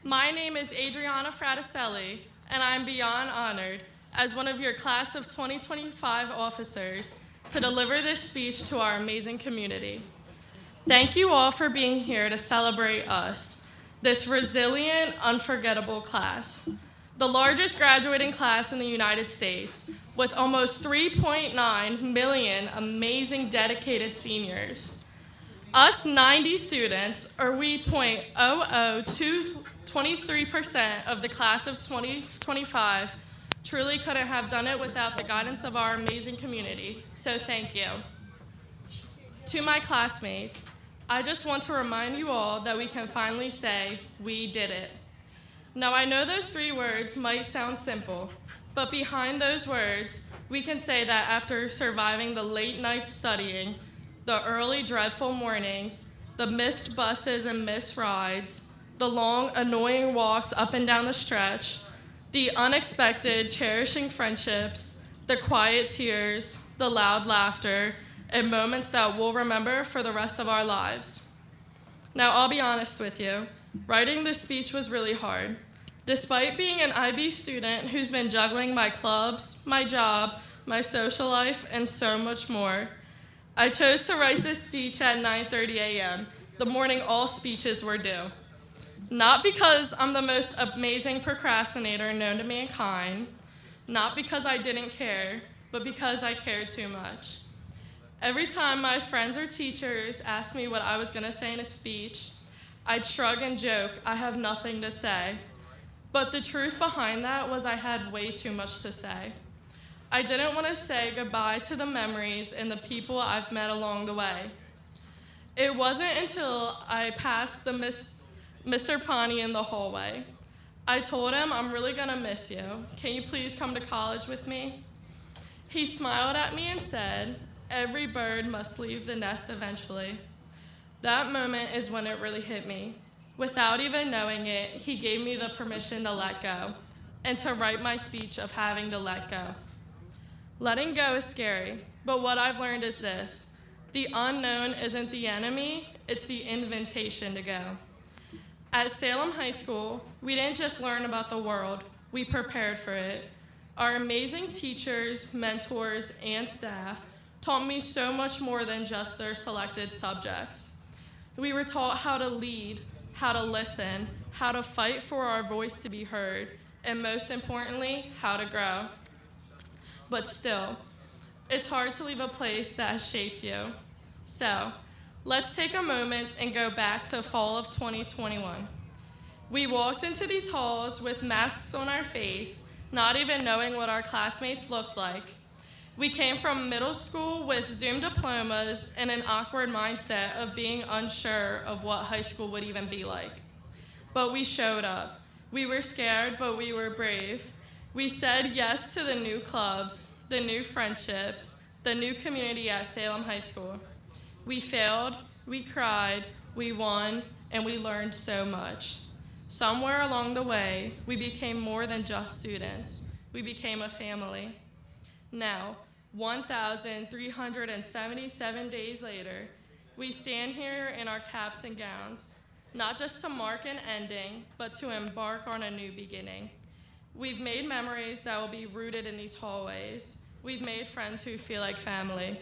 My name is Adriana Fraticelli, and I'm beyond honored as one of your class of 2025 officers to deliver this speech to our amazing community. Thank you all for being here to celebrate us, this resilient, unforgettable class, the largest graduating class in the United States, with almost 3.9 million amazing dedicated seniors. Us 90 students, or we 0.00223% of the class of 2025, truly couldn't have done it without the guidance of our amazing community, so thank you. To my classmates, I just want to remind you all that we can finally say, we did it. Now, I know those 3 words might sound simple, but behind those words, we can say that after surviving the late nights studying, the early dreadful mornings, the missed buses and missed rides, the long annoying walks up and down the stretch, the unexpected cherishing friendships, the quiet tears, the loud laughter, and moments that we'll remember for the rest of our lives. Now, I'll be honest with you. Writing this speech was really hard. Despite being an IB student who's been juggling my clubs, my job, my social life, and so much more, I chose to write this speech at 9:30 a.m., the morning all speeches were due. Not because I'm the most amazing procrastinator known to mankind, not because I didn't care, but because I cared too much. Every time my friends or teachers asked me what I was going to say in a speech, I'd shrug and joke, I have nothing to say. But the truth behind that was I had way too much to say. I didn't want to say goodbye to the memories and the people I've met along the way. It wasn't until I passed the Mr. Pani in the hallway. I told him, I'm really going to miss you. Can you please come to college with me? He smiled at me and said, every bird must leave the nest eventually. That moment is when it really hit me. Without even knowing it, he gave me the permission to let go and to write my speech of having to let go. Letting go is scary, but what I've learned is this. The unknown isn't the enemy, it's the invitation to go. At Salem High School, we didn't just learn about the world, we prepared for it. Our amazing teachers, mentors, and staff taught me so much more than just their selected subjects. We were taught how to lead, how to listen, how to fight for our voice to be heard, and most importantly, how to grow. But still, it's hard to leave a place that has shaped you. So, let's take a moment and go back to fall of 2021. We walked into these halls with masks on our face, not even knowing what our classmates looked like. We came from middle school with Zoom diplomas and an awkward mindset of being unsure of what high school would even be like. But we showed up. We were scared, but we were brave. We said yes to the new clubs, the new friendships, the new community at Salem High School. We failed, we cried, we won, and we learned so much. Somewhere along the way, we became more than just students. We became a family. Now, 1,377 days later, we stand here in our caps and gowns, not just to mark an ending, but to embark on a new beginning. We've made memories that will be rooted in these hallways. We've made friends who feel like family.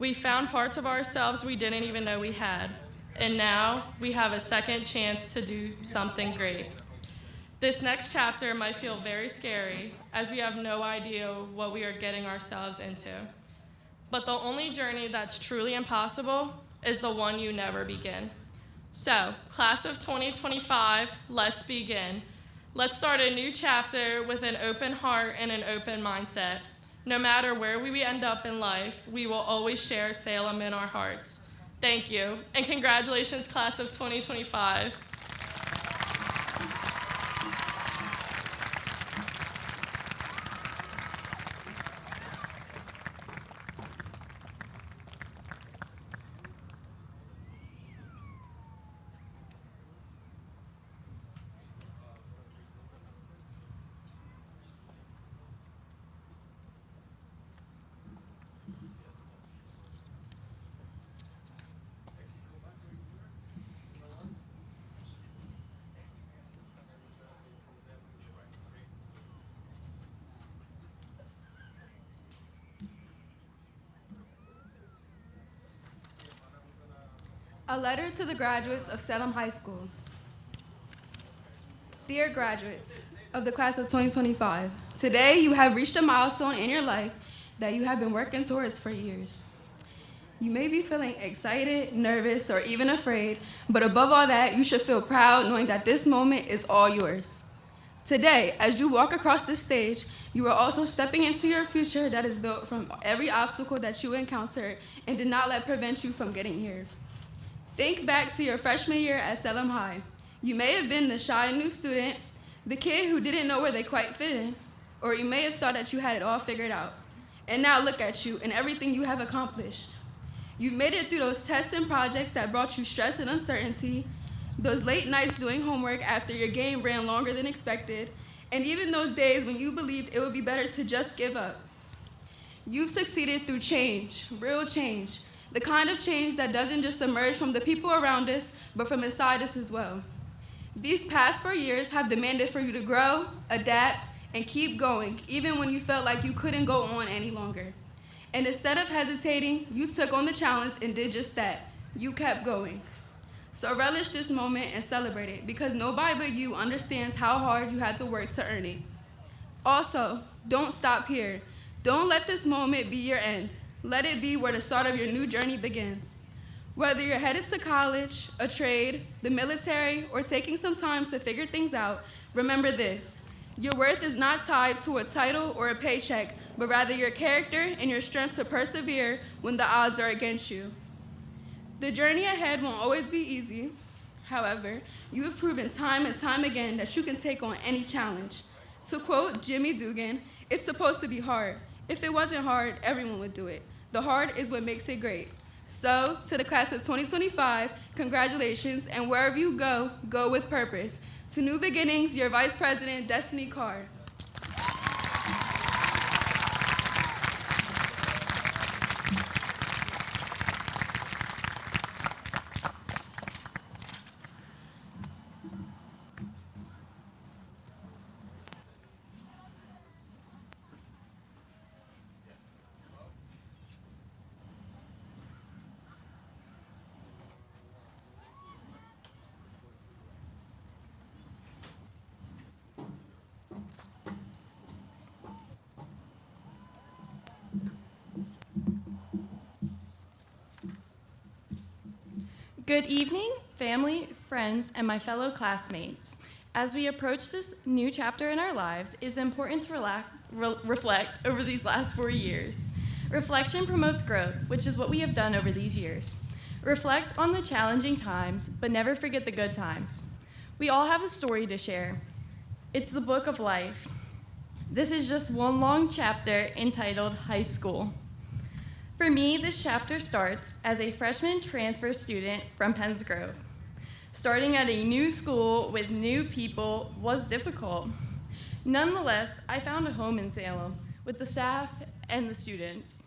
We found parts of ourselves we didn't even know we had. And now we have a second chance to do something great. This next chapter might feel very scary, as we have no idea what we are getting ourselves into. But the only journey that's truly impossible is the one you never begin. So, class of 2025, let's begin. Let's start a new chapter with an open heart and an open mindset. No matter where we end up in life, we will always share Salem in our hearts. Thank you, and congratulations, class of 2025. A letter to the graduates of Salem High School. Dear graduates of the class of 2025, today you have reached a milestone in your life that you have been working towards for years. You may be feeling excited, nervous, or even afraid, but above all that, you should feel proud knowing that this moment is all yours. Today, as you walk across this stage, you are also stepping into your future that is built from every obstacle that you encountered and did not let prevent you from getting here. Think back to your freshman year at Salem High. You may have been the shy new student, the kid who didn't know where they quite fit in, or you may have thought that you had it all figured out. And now look at you and everything you have accomplished. You've made it through those tests and projects that brought you stress and uncertainty, those late nights doing homework after your game ran longer than expected, and even those days when you believed it would be better to just give up. You've succeeded through change, real change, the kind of change that doesn't just emerge from the people around us, but from inside us as well. These past 4 years have demanded for you to grow, adapt, and keep going, even when you felt like you couldn't go on any longer. And instead of hesitating, you took on the challenge and did just that. You kept going. So relish this moment and celebrate it, because nobody but you understands how hard you had to work to earn it. Also, don't stop here. Don't let this moment be your end. Let it be where the start of your new journey begins. Whether you're headed to college, a trade, the military, or taking some time to figure things out, remember this. Your worth is not tied to a title or a paycheck, but rather your character and your strength to persevere when the odds are against you. The journey ahead won't always be easy. However, you have proven time and time again that you can take on any challenge. To quote Jimmy Dugan, it's supposed to be hard. If it wasn't hard, everyone would do it. The hard is what makes it great. So, to the class of 2025, congratulations, and wherever you go, go with purpose. To New Beginnings, your Vice President, Destiny Carr. Good evening, family, friends, and my fellow classmates. As we approach this new chapter in our lives, it is important to reflect over these last 4 years. Reflection promotes growth, which is what we have done over these years. Reflect on the challenging times, but never forget the good times. We all have a story to share. It's the book of life. This is just one long chapter entitled High School. For me, this chapter starts as a freshman transfer student from Penns Grove. Starting at a new school with new people was difficult. Nonetheless, I found a home in Salem with the staff and the students.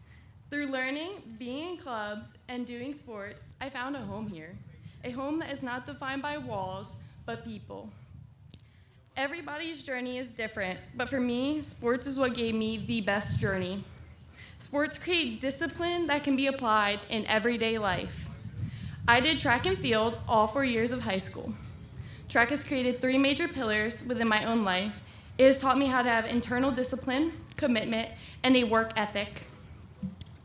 Through learning, being in clubs, and doing sports, I found a home here. A home that is not defined by walls, but people. Everybody's journey is different, but for me, sports is what gave me the best journey. Sports create discipline that can be applied in everyday life. I did track and field all 4 years of high school. Track has created 3 major pillars within my own life. It has taught me how to have internal discipline, commitment, and a work ethic.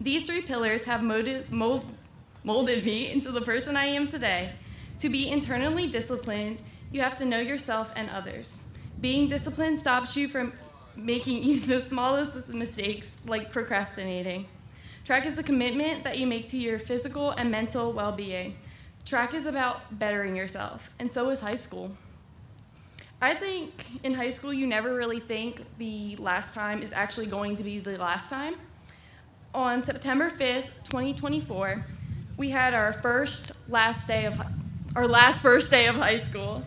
These 3 pillars have molded me into the person I am today. To be internally disciplined, you have to know yourself and others. Being disciplined stops you from making even the smallest mistakes, like procrastinating. Track is a commitment that you make to your physical and mental well-being. Track is about bettering yourself, and so is high school. I think in high school you never really think the last time is actually going to be the last time. On September 5th, 2024, we had our last first day of high school.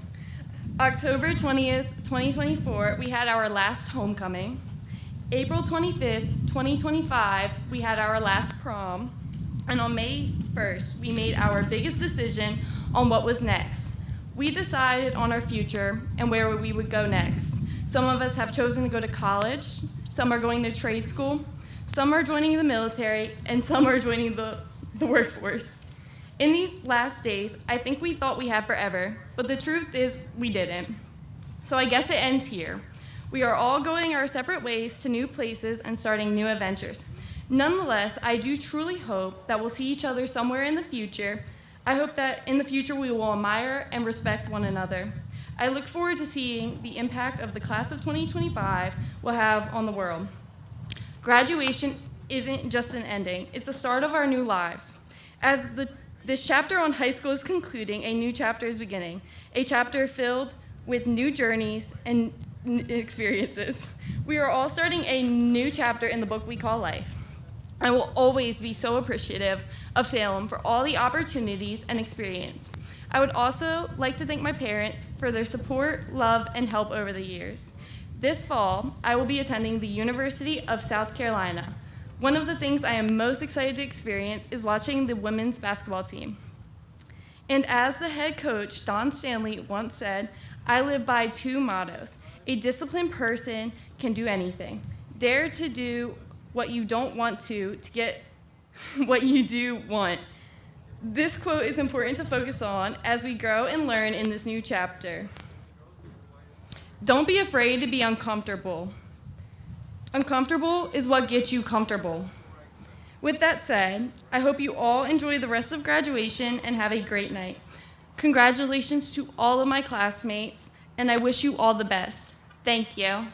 October 20th, 2024, we had our last homecoming. April 25th, 2025, we had our last prom. And on May 1st, we made our biggest decision on what was next. We decided on our future and where we would go next. Some of us have chosen to go to college, some are going to trade school, some are joining the military, and some are joining the workforce. In these last days, I think we thought we had forever, but the truth is we didn't. So I guess it ends here. We are all going our separate ways to new places and starting new adventures. Nonetheless, I do truly hope that we'll see each other somewhere in the future. I hope that in the future we will admire and respect one another. I look forward to seeing the impact of the class of 2025 will have on the world. Graduation isn't just an ending, it's the start of our new lives. As this chapter on high school is concluding, a new chapter is beginning, a chapter filled with new journeys and experiences. We are all starting a new chapter in the book we call life. I will always be so appreciative of Salem for all the opportunities and experience. I would also like to thank my parents for their support, love, and help over the years. This fall, I will be attending the University of South Carolina. One of the things I am most excited to experience is watching the women's basketball team. And as the head coach, Don Stanley, once said, I live by two mottos. A disciplined person can do anything. Dare to do what you don't want to get what you do want. This quote is important to focus on as we grow and learn in this new chapter. Don't be afraid to be uncomfortable. Uncomfortable is what gets you comfortable. With that said, I hope you all enjoy the rest of graduation and have a great night. Congratulations to all of my classmates, and I wish you all the best. Thank you.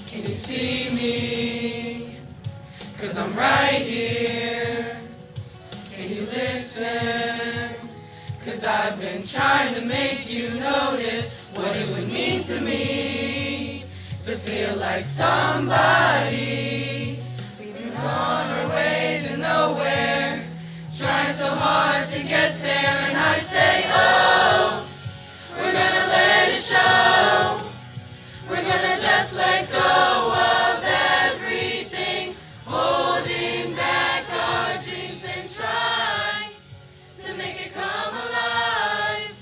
Can you see me? 'Cause I'm right here. Can you listen? 'Cause I've been trying to make you notice what it would mean to me to feel like somebody. We've been on our way to nowhere, trying so hard to get there, and I say, oh, we're gonna let it show. We're gonna just let go of everything, holding back our dreams and try to make it come alive.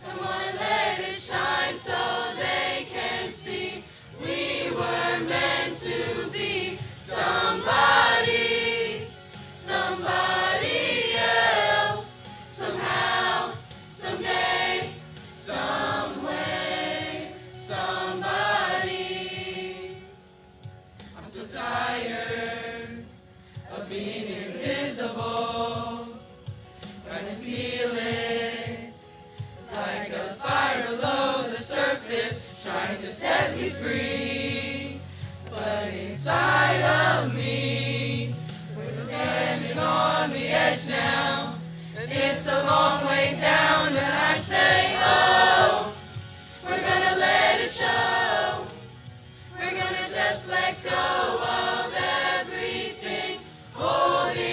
Come on and let it shine so they can see we were meant to be somebody, somebody else, somehow, someday, some way, somebody. I'm so tired of being invisible, trying to feel it like a fire below the surface, trying to set me free. But inside of me, we're standing on the edge now. It's a long way down, and I say, oh, we're gonna let it show. We're gonna just let go of everything, holding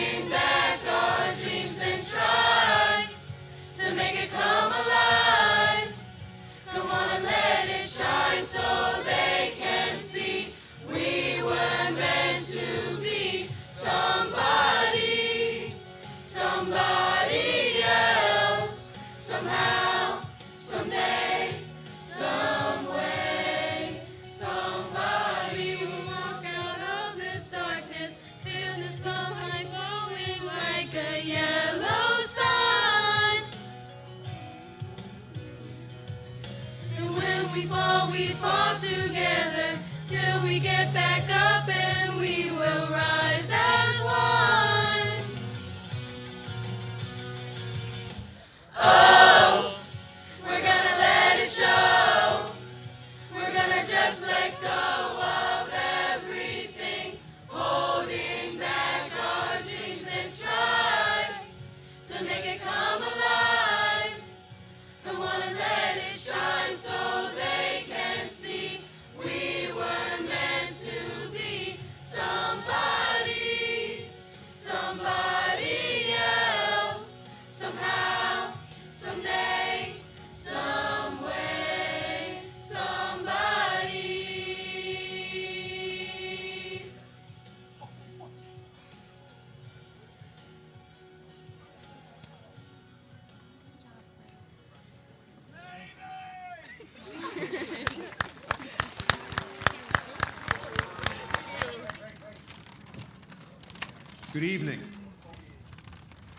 Good evening.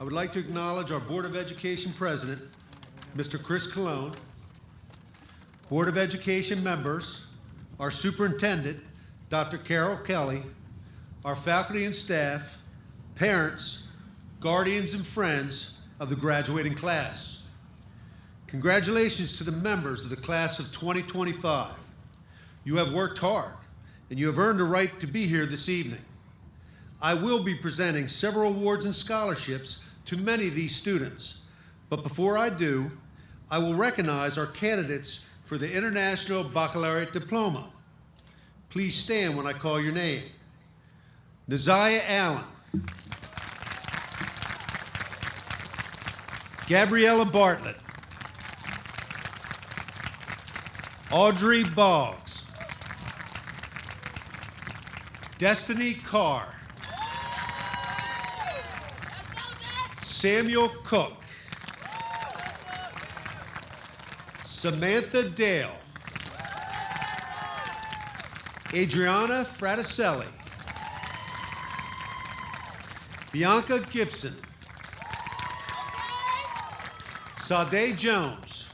I would like to acknowledge our Board of Education President, Mr. Chris Colon, Board of Education members, our Superintendent, Dr. Carol Kelly, our faculty and staff, parents, guardians, and friends of the graduating class. Congratulations to the members of the class of 2025. You have worked hard, and you have earned the right to be here this evening. I will be presenting several awards and scholarships to many of these students, but before I do, I will recognize our candidates for the International Baccalaureate Diploma. Please stand when I call your name. Naziah Allen, Gabriella Bartlett, Audrey Boggs, Destiny Carr, Samuel Cook, Samantha Dale, Adriana Fraticelli, Bianca Gibson, Sade Jones,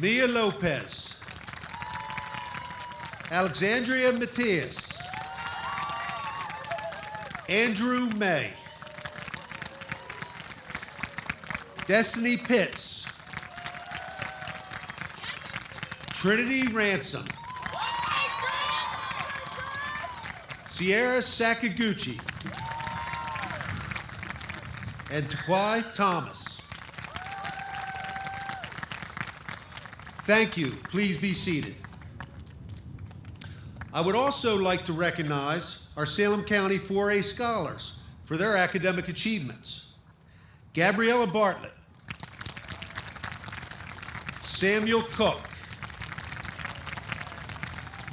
Mia Lopez, Alexandria Matias, Andrew May, Destiny Pitts, Trinity Ransom, Sierra Sakaguchi, and Taquai Thomas. Thank you. Please be seated. I would also like to recognize our Salem County 4A scholars for their academic achievements. Gabriella Bartlett, Samuel Cook,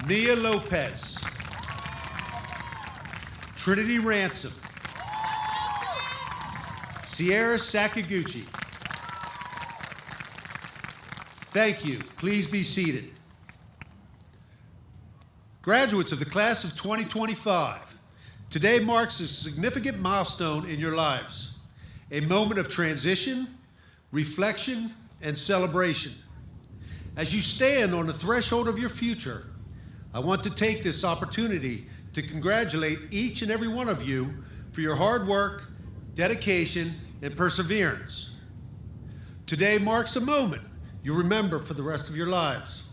Mia Lopez, Trinity Ransom, Sierra Sakaguchi. Thank you. Please be seated. Graduates of the class of 2025, today marks a significant milestone in your lives, a moment of transition, reflection, and celebration. As you stand on the threshold of your future, I want to take this opportunity to congratulate each and every one of you for your hard work, dedication, and perseverance. Today marks a moment you remember for the rest of your lives,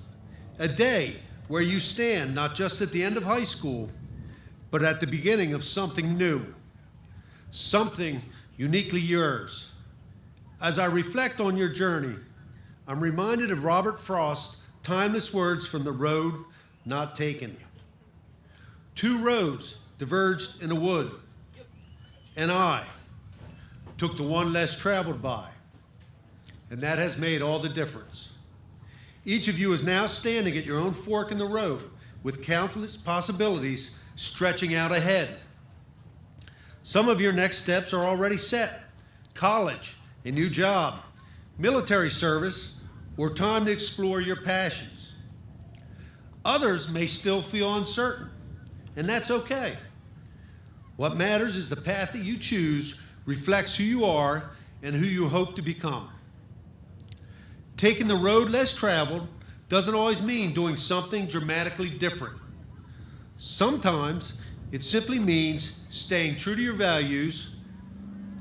a day where you stand not just at the end of high school, but at the beginning of something new, something uniquely yours. As I reflect on your journey, I'm reminded of Robert Frost's timeless words from The Road Not Taken. Two roads diverged in a wood, and I took the one less traveled by, and that has made all the difference. Each of you is now standing at your own fork in the road with countless possibilities stretching out ahead. Some of your next steps are already set: college, a new job, military service, or time to explore your passions. Others may still feel uncertain, and that's okay. What matters is the path that you choose reflects who you are and who you hope to become. Taking the road less traveled doesn't always mean doing something dramatically different. Sometimes it simply means staying true to your values,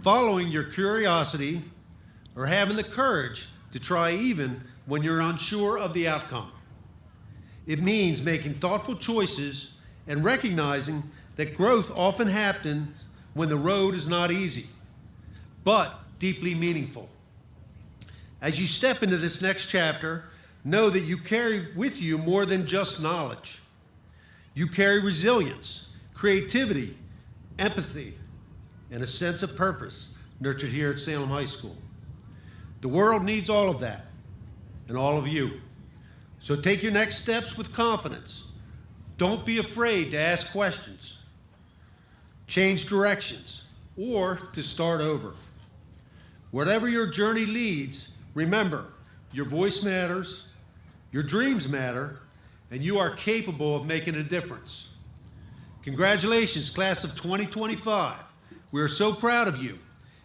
following your curiosity, or having the courage to try even when you're unsure of the outcome. It means making thoughtful choices and recognizing that growth often happens when the road is not easy, but deeply meaningful. As you step into this next chapter, know that you carry with you more than just knowledge. You carry resilience, creativity, empathy, and a sense of purpose nurtured here at Salem High School. The world needs all of that, and all of you. So take your next steps with confidence. Don't be afraid to ask questions, change directions, or to start over. Whatever your journey leads, remember, your voice matters, your dreams matter, and you are capable of making a difference. Congratulations, class of 2025. We are so proud of you,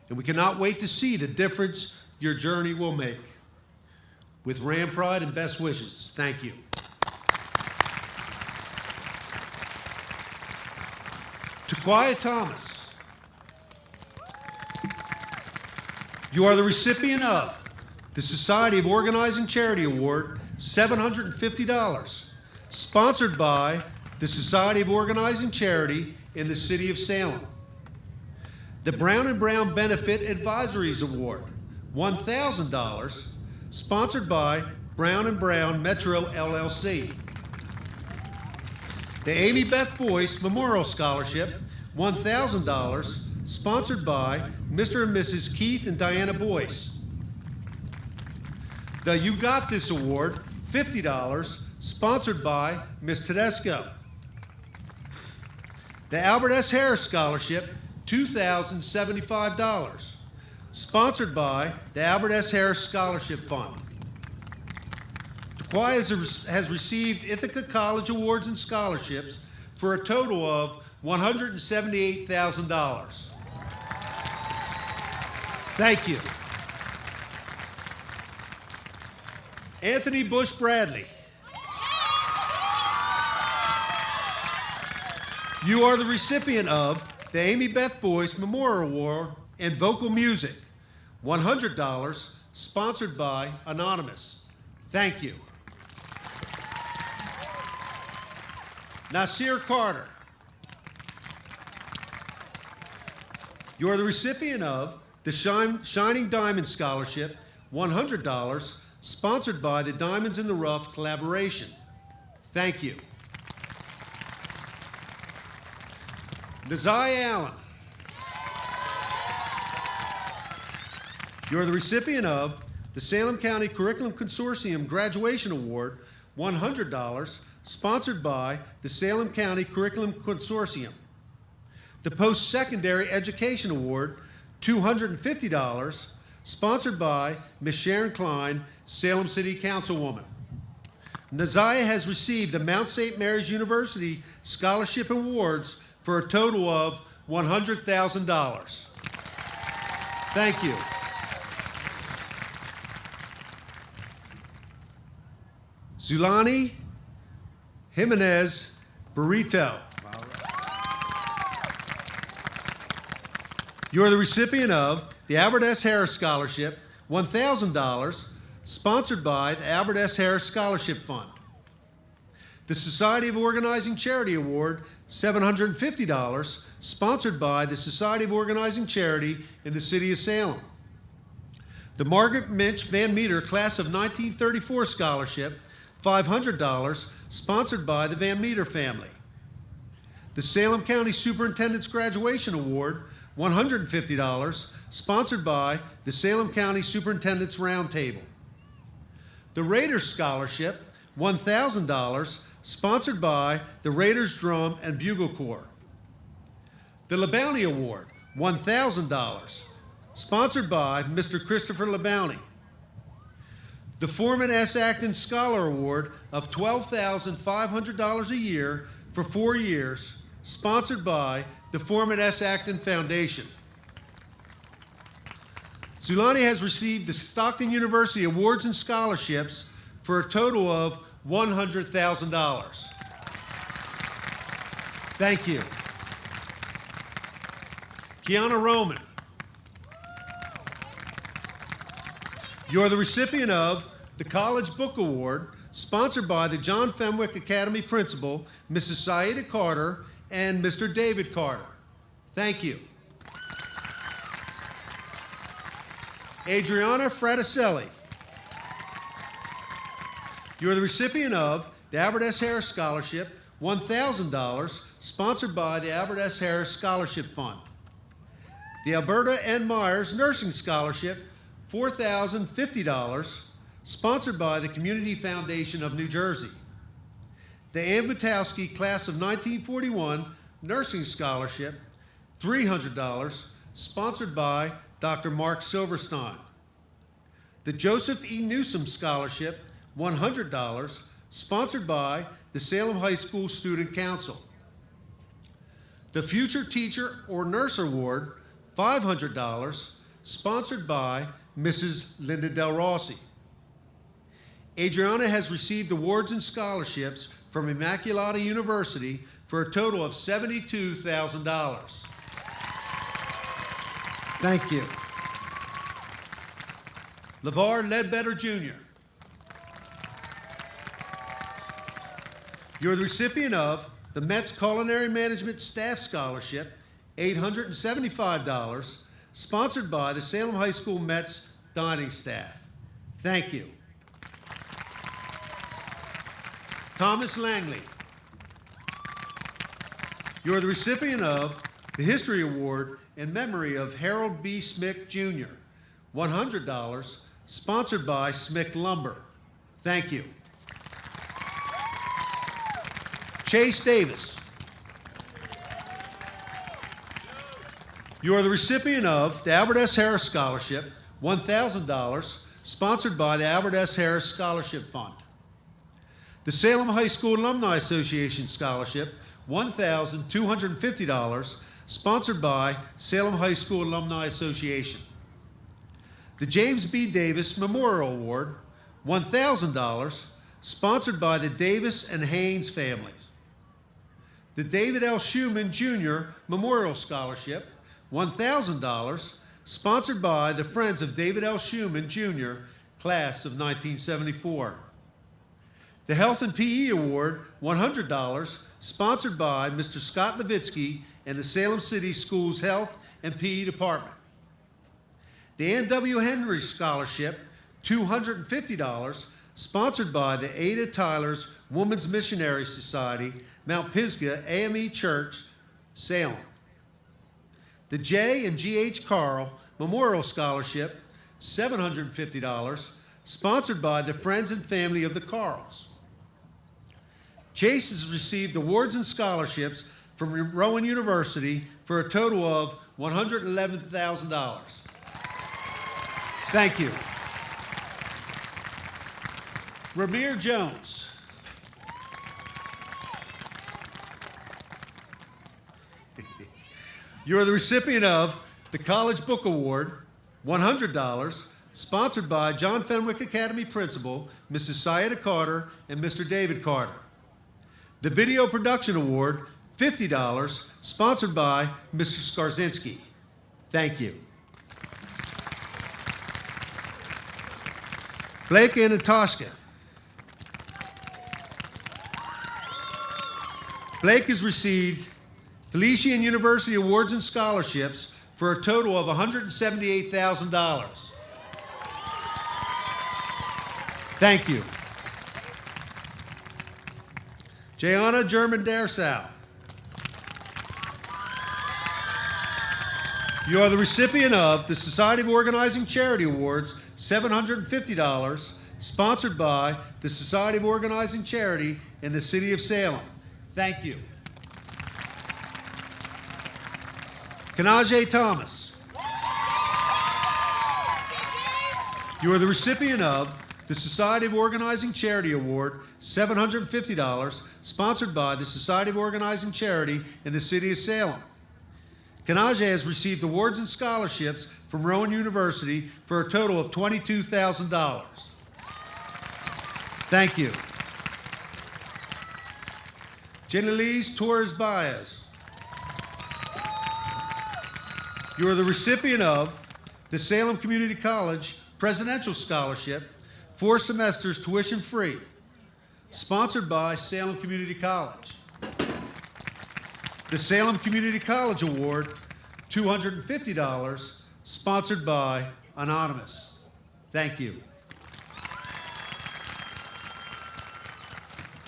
and we cannot wait to see the difference your journey will make. With Ram pride and best wishes, thank you. Taquia Thomas, you are the recipient of the Society of Organizing Charity Award, $750, sponsored by the Society of Organizing Charity in the City of Salem. The Brown & Brown Benefit Advisories Award, $1,000, sponsored by Brown & Brown Metro LLC. The Amy Beth Boyce Memorial Scholarship, $1,000, sponsored by Mr. and Mrs. Keith and Diana Boyce. The You Got This Award, $50, sponsored by Ms. Tedesco. The Albert S. Harris Scholarship, $2,075, sponsored by the Albert S. Harris Scholarship Fund. Taquia has received Ithaca College Awards and Scholarships for a total of $178,000. Thank you. Anthony Bush Bradley. You are the recipient of the Amy Beth Boyce Memorial Award in Vocal Music, $100, sponsored by Anonymous. Thank you. Nasir Carter. You are the recipient of the Shining Diamond Scholarship, $100, sponsored by the Diamonds in the Rough collaboration. Thank you. Nazai Allen. You are the recipient of the Salem County Curriculum Consortium Graduation Award, $100, sponsored by the Salem County Curriculum Consortium. The Post-Secondary Education Award, $250, sponsored by Ms. Sharon Klein, Salem City Councilwoman. Nazaya has received the Mount St. Mary's University Scholarship Awards for a total of $100,000. Thank you. Zulani Jimenez Burrito. You are the recipient of the Albert S. Harris Scholarship, $1,000, sponsored by the Albert S. Harris Scholarship Fund. The Society of Organizing Charity Award, $750, sponsored by the Society of Organizing Charity in the City of Salem. The Margaret Minch Van Meter Class of 1934 Scholarship, $500, sponsored by the Van Meter family. The Salem County Superintendent's Graduation Award, $150, sponsored by the Salem County Superintendent's Roundtable. The Raiders Scholarship, $1,000, sponsored by the Raiders Drum and Bugle Corps. The LeBounty Award, $1,000, sponsored by Mr. Christopher LeBounty. The Foreman S. Acton Scholar Award of $12,500 a year for 4 years, sponsored by the Foreman S. Acton Foundation. Zulani has received the Stockton University Awards and Scholarships for a total of $100,000. Thank you. Kiana Roman. You are the recipient of the College Book Award, sponsored by the John Fenwick Academy Principal, Mrs. Saida Carter, and Mr. David Carter. Thank you. Adriana Fraticelli. You are the recipient of the Albert S. Harris Scholarship, $1,000, sponsored by the Albert S. Harris Scholarship Fund. The Alberta N. Myers Nursing Scholarship, $4,050, sponsored by the Community Foundation of New Jersey. The Ann Butowski Class of 1941 Nursing Scholarship, $300, sponsored by Dr. Mark Silverstein. The Joseph E. Newsom Scholarship, $100, sponsored by the Salem High School Student Council. The Future Teacher or Nurse Award, $500, sponsored by Mrs. Linda Del Rossi. Adriana has received awards and scholarships from Immaculata University for a total of $72,000. Thank you. LeVar Ledbetter Jr. You're the recipient of the Mets Culinary Management Staff Scholarship, $875, sponsored by the Salem High School Mets dining staff. Thank you. Thomas Langley. You're the recipient of the History Award in memory of Harold B. Smick, Jr., $100, sponsored by Smick Lumber. Thank you. Chase Davis. You are the recipient of the Albert S. Harris Scholarship, $1,000, sponsored by the Albert S. Harris Scholarship Fund. The Salem High School Alumni Association Scholarship, $1,250, sponsored by Salem High School Alumni Association. The James B. Davis Memorial Award, $1,000, sponsored by the Davis and Haynes families. The David L. Schumann Jr. Memorial Scholarship, $1,000, sponsored by the Friends of David L. Schumann Jr., class of 1974. The Health and PE Award, $100, sponsored by Mr. Scott Levitsky and the Salem City Schools Health and PE Department. The Ann W. Henry Scholarship, $250, sponsored by the Ada Tyler's Women's Missionary Society, Mount Pisgah AME Church, Salem. The J. and G.H. Carl Memorial Scholarship, $750, sponsored by the Friends and Family of the Carls. Chase has received awards and scholarships from Rowan University for a total of $111,000. Thank you. Ramir Jones. You are the recipient of the College Book Award, $100, sponsored by John Fenwick Academy Principal, Mrs. Syeda Carter and Mr. David Carter. The Video Production Award, $50, sponsored by Mr. Skarzinski. Thank you. Blake Anatoshka. Blake has received Felician University Awards and Scholarships for a total of $178,000. Thank you. Jayana German Darsau. You are the recipient of the Society of Organizing Charity Awards, $750, sponsored by the Society of Organizing Charity in the City of Salem. Thank you. Kanaje Thomas. You are the recipient of the Society of Organizing Charity Award, $750, sponsored by the Society of Organizing Charity in the City of Salem. Kanaje has received awards and scholarships from Rowan University for a total of $22,000. Thank you. Jenelise Torres Baez. You are the recipient of the Salem Community College Presidential Scholarship, 4 semesters tuition free, sponsored by Salem Community College. The Salem Community College Award, $250, sponsored by Anonymous. Thank you.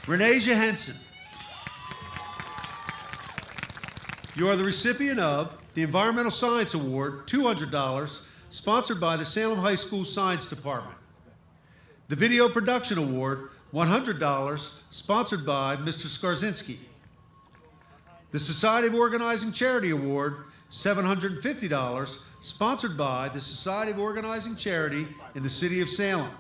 Renasia Henson. You are the recipient of the Environmental Science Award, $200, sponsored by the Salem High School Science Department. The Video Production Award, $100, sponsored by Mr. Skarzinski. The Society of Organizing Charity Award, $750, sponsored by the Society of Organizing Charity in the City of Salem.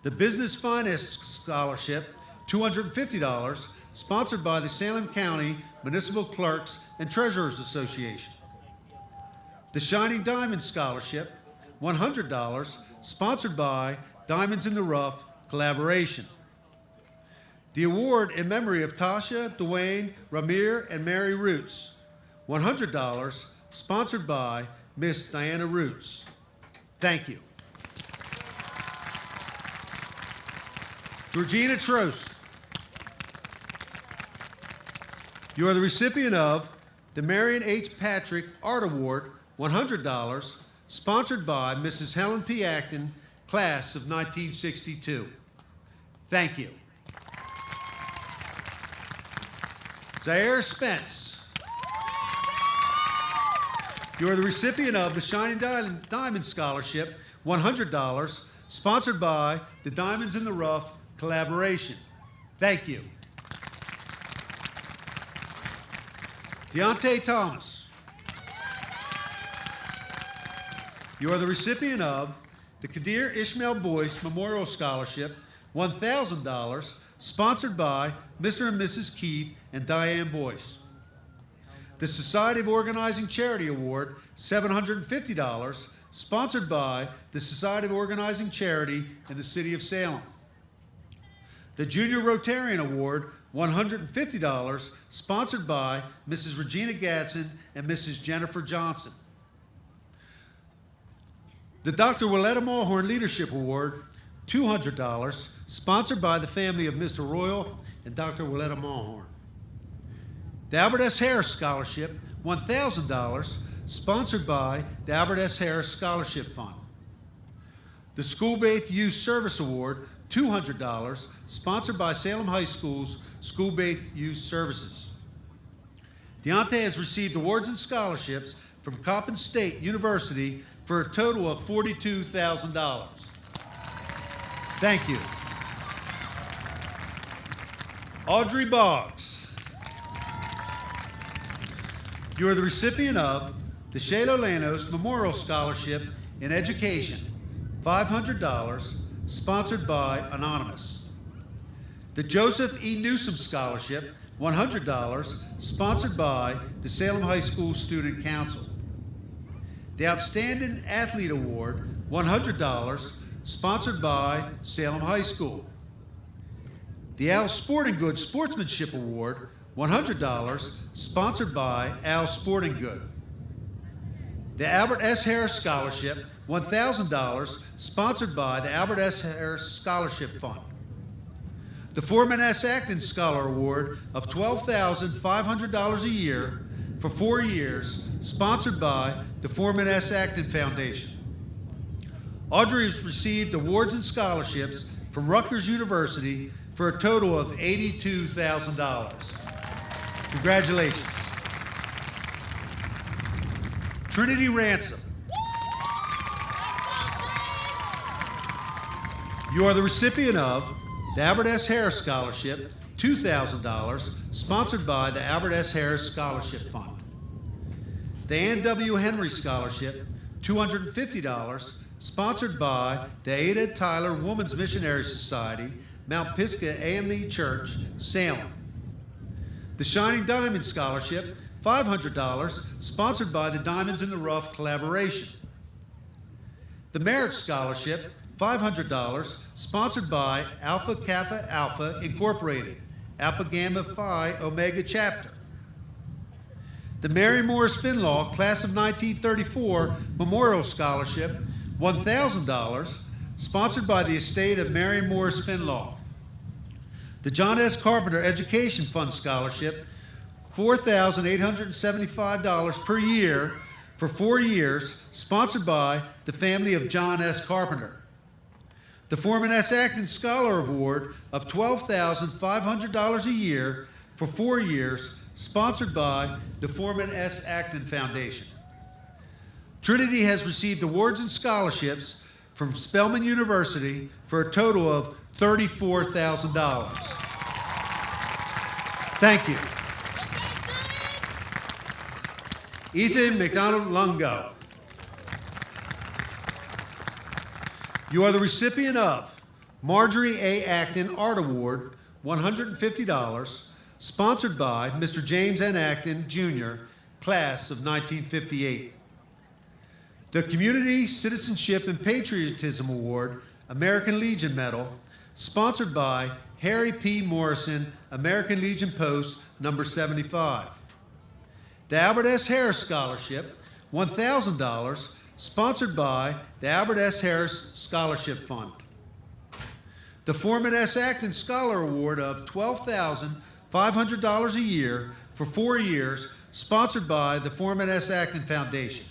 The Business Finance Scholarship, $250, sponsored by the Salem County Municipal Clerks and Treasurers Association. The Shining Diamond Scholarship, $100, sponsored by Diamonds in the Rough Collaboration. The award in memory of Tasha, Dwayne, Ramir, and Mary Roots, $100, sponsored by Miss Diana Roots. Thank you. Georgina Trost, you are the recipient of the Marion H. Patrick Art Award, $100, sponsored by Mrs. Helen P. Acton, class of 1962. Thank you. Zaire Spence, you are the recipient of the Shining Diamond Scholarship, $100, sponsored by the Diamonds in the Rough Collaboration. Thank you. Deontay Thomas, you are the recipient of the Kadir Ishmael Boyce Memorial Scholarship, $1,000, sponsored by Mr. and Mrs. Keith and Diane Boyce. The Society of Organizing Charity Award, $750, sponsored by the Society of Organizing Charity in the City of Salem. The Junior Rotarian Award, $150, sponsored by Mrs. Regina Gadsden and Mrs. Jennifer Johnson. The Dr. Willetta Mulhorn Leadership Award, $200, sponsored by the family of Mr. Royal and Dr. Willetta Mulhorn. The Albert S. Harris Scholarship, $1,000, sponsored by the Albert S. Harris Scholarship Fund. The School-Based Youth Service Award, $200, sponsored by Salem High School's School-Based Youth Services. Deontay has received awards and scholarships from Coppin State University for a total of $42,000. Thank you. Audrey Boggs, you are the recipient of the Shayla Lanos Memorial Scholarship in Education, $500, sponsored by Anonymous. The Joseph E. Newsom Scholarship, $100, sponsored by the Salem High School Student Council. The Outstanding Athlete Award, $100, sponsored by Salem High School. The Al Sporting Goods Sportsmanship Award, $100, sponsored by Al Sporting Good. The Albert S. Harris Scholarship, $1,000, sponsored by the Albert S. Harris Scholarship Fund. The Foreman S. Acton Scholar Award of $12,500 a year for 4 years, sponsored by the Foreman S. Acton Foundation. Audrey has received awards and scholarships from Rutgers University for a total of $82,000. Congratulations. Trinity Ransom, you are the recipient of the Albert S. Harris Scholarship, $2,000, sponsored by the Albert S. Harris Scholarship Fund. The Ann W. Henry Scholarship, $250, sponsored by the Ada Tyler Women's Missionary Society, Mount Pisgah AME Church, Salem. The Shining Diamond Scholarship, $500, sponsored by the Diamonds in the Rough Collaboration. The Merit Scholarship, $500, sponsored by Alpha Kappa Alpha Incorporated, Alpha Gamma Phi Omega Chapter. The Mary Morris Finlaw Class of 1934 Memorial Scholarship, $1,000, sponsored by the estate of Mary Morris Finlaw. The John S. Carpenter Education Fund Scholarship, $4,875 per year for 4 years, sponsored by the family of John S. Carpenter. The Foreman S. Acton Scholar Award of $12,500 a year for 4 years, sponsored by the Foreman S. Acton Foundation. Trinity has received awards and scholarships from Spelman University for a total of $34,000. Thank you. Ethan McDonald Lungo, you are the recipient of Marjorie A. Acton Art Award, $150, sponsored by Mr. James N. Acton, Jr., class of 1958. The Community Citizenship and Patriotism Award, American Legion Medal, sponsored by Harry P. Morrison, American Legion Post, number 75. The Albert S. Harris Scholarship, $1,000, sponsored by the Albert S. Harris Scholarship Fund. The Foreman S. Acton Scholar Award of $12,500 a year for 4 years, sponsored by the Foreman S. Acton Foundation.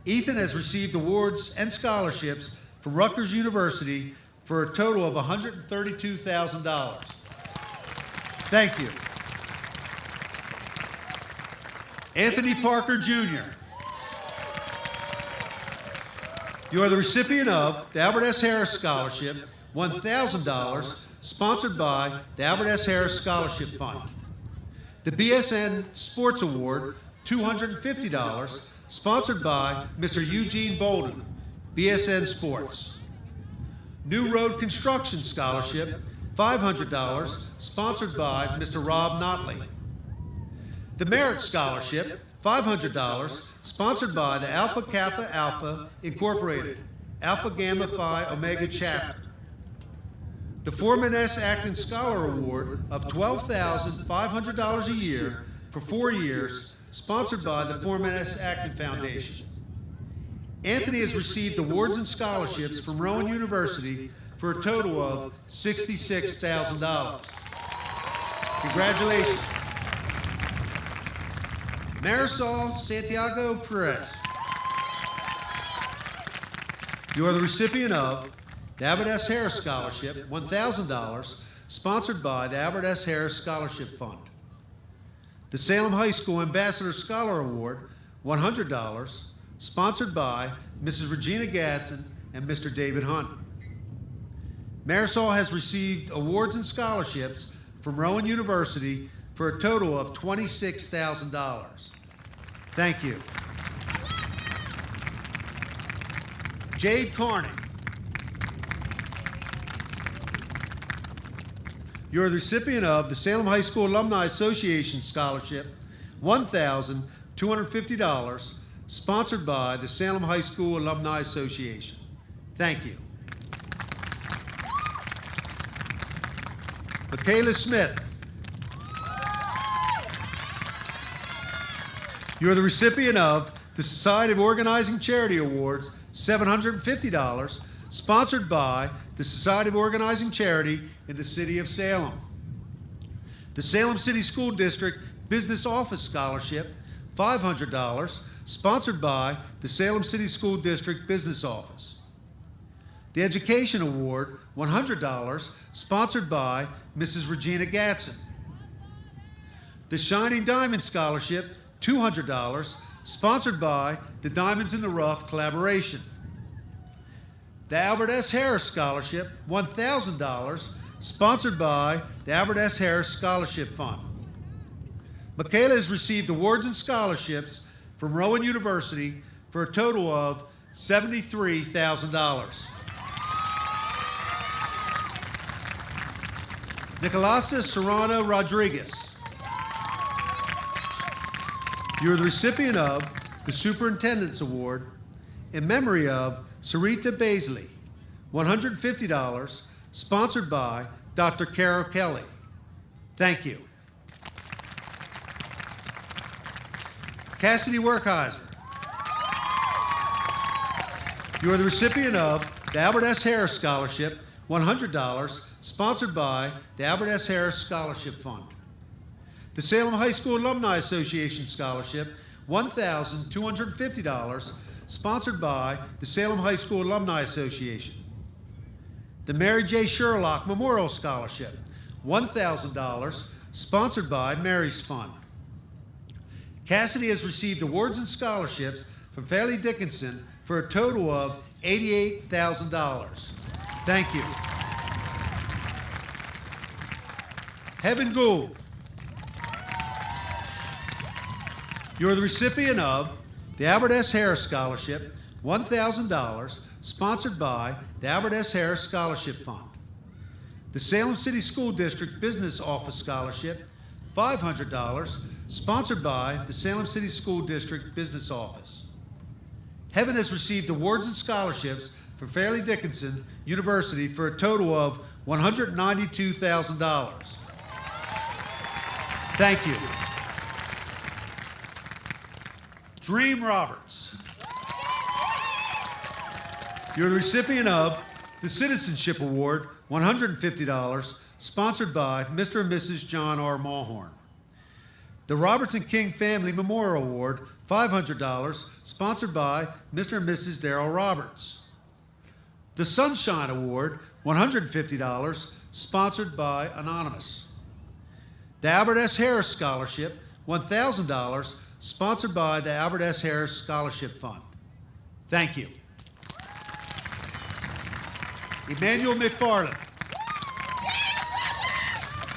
Ethan has received awards and scholarships from Rutgers University for a total of $132,000. Thank you. Anthony Parker, Jr. You are the recipient of the Albert S. Harris Scholarship, $1,000, sponsored by the Albert S. Harris Scholarship Fund. The BSN Sports Award, $250, sponsored by Mr. Eugene Bolden, BSN Sports. New Road Construction Scholarship, $500, sponsored by Mr. Rob Notley. The Merit Scholarship, $500, sponsored by the Alpha Kappa Alpha Incorporated, Alpha Gamma Phi Omega Chapter. The Foreman S. Acton Scholar Award of $12,500 a year for 4 years, sponsored by the Foreman S. Acton Foundation. Anthony has received awards and scholarships from Rowan University for a total of $66,000. Congratulations. Marisol Santiago Perez. You are the recipient of the Albert S. Harris Scholarship, $1,000, sponsored by the Albert S. Harris Scholarship Fund. The Salem High School Ambassador Scholar Award, $100, sponsored by Mrs. Regina Gadsden and Mr. David Hunt. Marisol has received awards and scholarships from Rowan University for a total of $26,000. Thank you. Jade Carney. You are the recipient of the Salem High School Alumni Association Scholarship, $1,250, sponsored by the Salem High School Alumni Association. Thank you. Michaela Smith. You are the recipient of the Society of Organizing Charity Awards, $750, sponsored by the Society of Organizing Charity in the City of Salem. The Salem City School District Business Office Scholarship, $500, sponsored by the Salem City School District Business Office. The Education Award, $100, sponsored by Mrs. Regina Gadsden. The Shining Diamond Scholarship, $200, sponsored by the Diamonds in the Rough Collaboration. The Albert S. Harris Scholarship, $1,000, sponsored by the Albert S. Harris Scholarship Fund. Michaela has received awards and scholarships from Rowan University for a total of $73,000. Nicolasa Serrano Rodriguez. You are the recipient of the Superintendent's Award in memory of Sarita Baisley, $150, sponsored by Dr. Carol Kelly. Thank you. Cassidy Werkheiser. You are the recipient of the Albert S. Harris Scholarship, $100, sponsored by the Albert S. Harris Scholarship Fund. The Salem High School Alumni Association Scholarship, $1,250, sponsored by the Salem High School Alumni Association. The Mary J. Sherlock Memorial Scholarship, $1,000, sponsored by Mary's Fund. Cassidy has received awards and scholarships from Fairleigh Dickinson for a total of $88,000. Thank you. Heaven Gould. You are the recipient of the Albert S. Harris Scholarship, $1,000, sponsored by the Albert S. Harris Scholarship Fund. The Salem City School District Business Office Scholarship, $500, sponsored by the Salem City School District Business Office. Heaven has received awards and scholarships from Fairleigh Dickinson University for a total of $192,000. Thank you. Dream Roberts. You're the recipient of the Citizenship Award, $150, sponsored by Mr. and Mrs. John R. Mulhorn. The Robertson King Family Memorial Award, $500, sponsored by Mr. and Mrs. Darrell Roberts. The Sunshine Award, $150, sponsored by Anonymous. The Albert S. Harris Scholarship, $1,000, sponsored by the Albert S. Harris Scholarship Fund. Thank you. Emmanuel McFarland.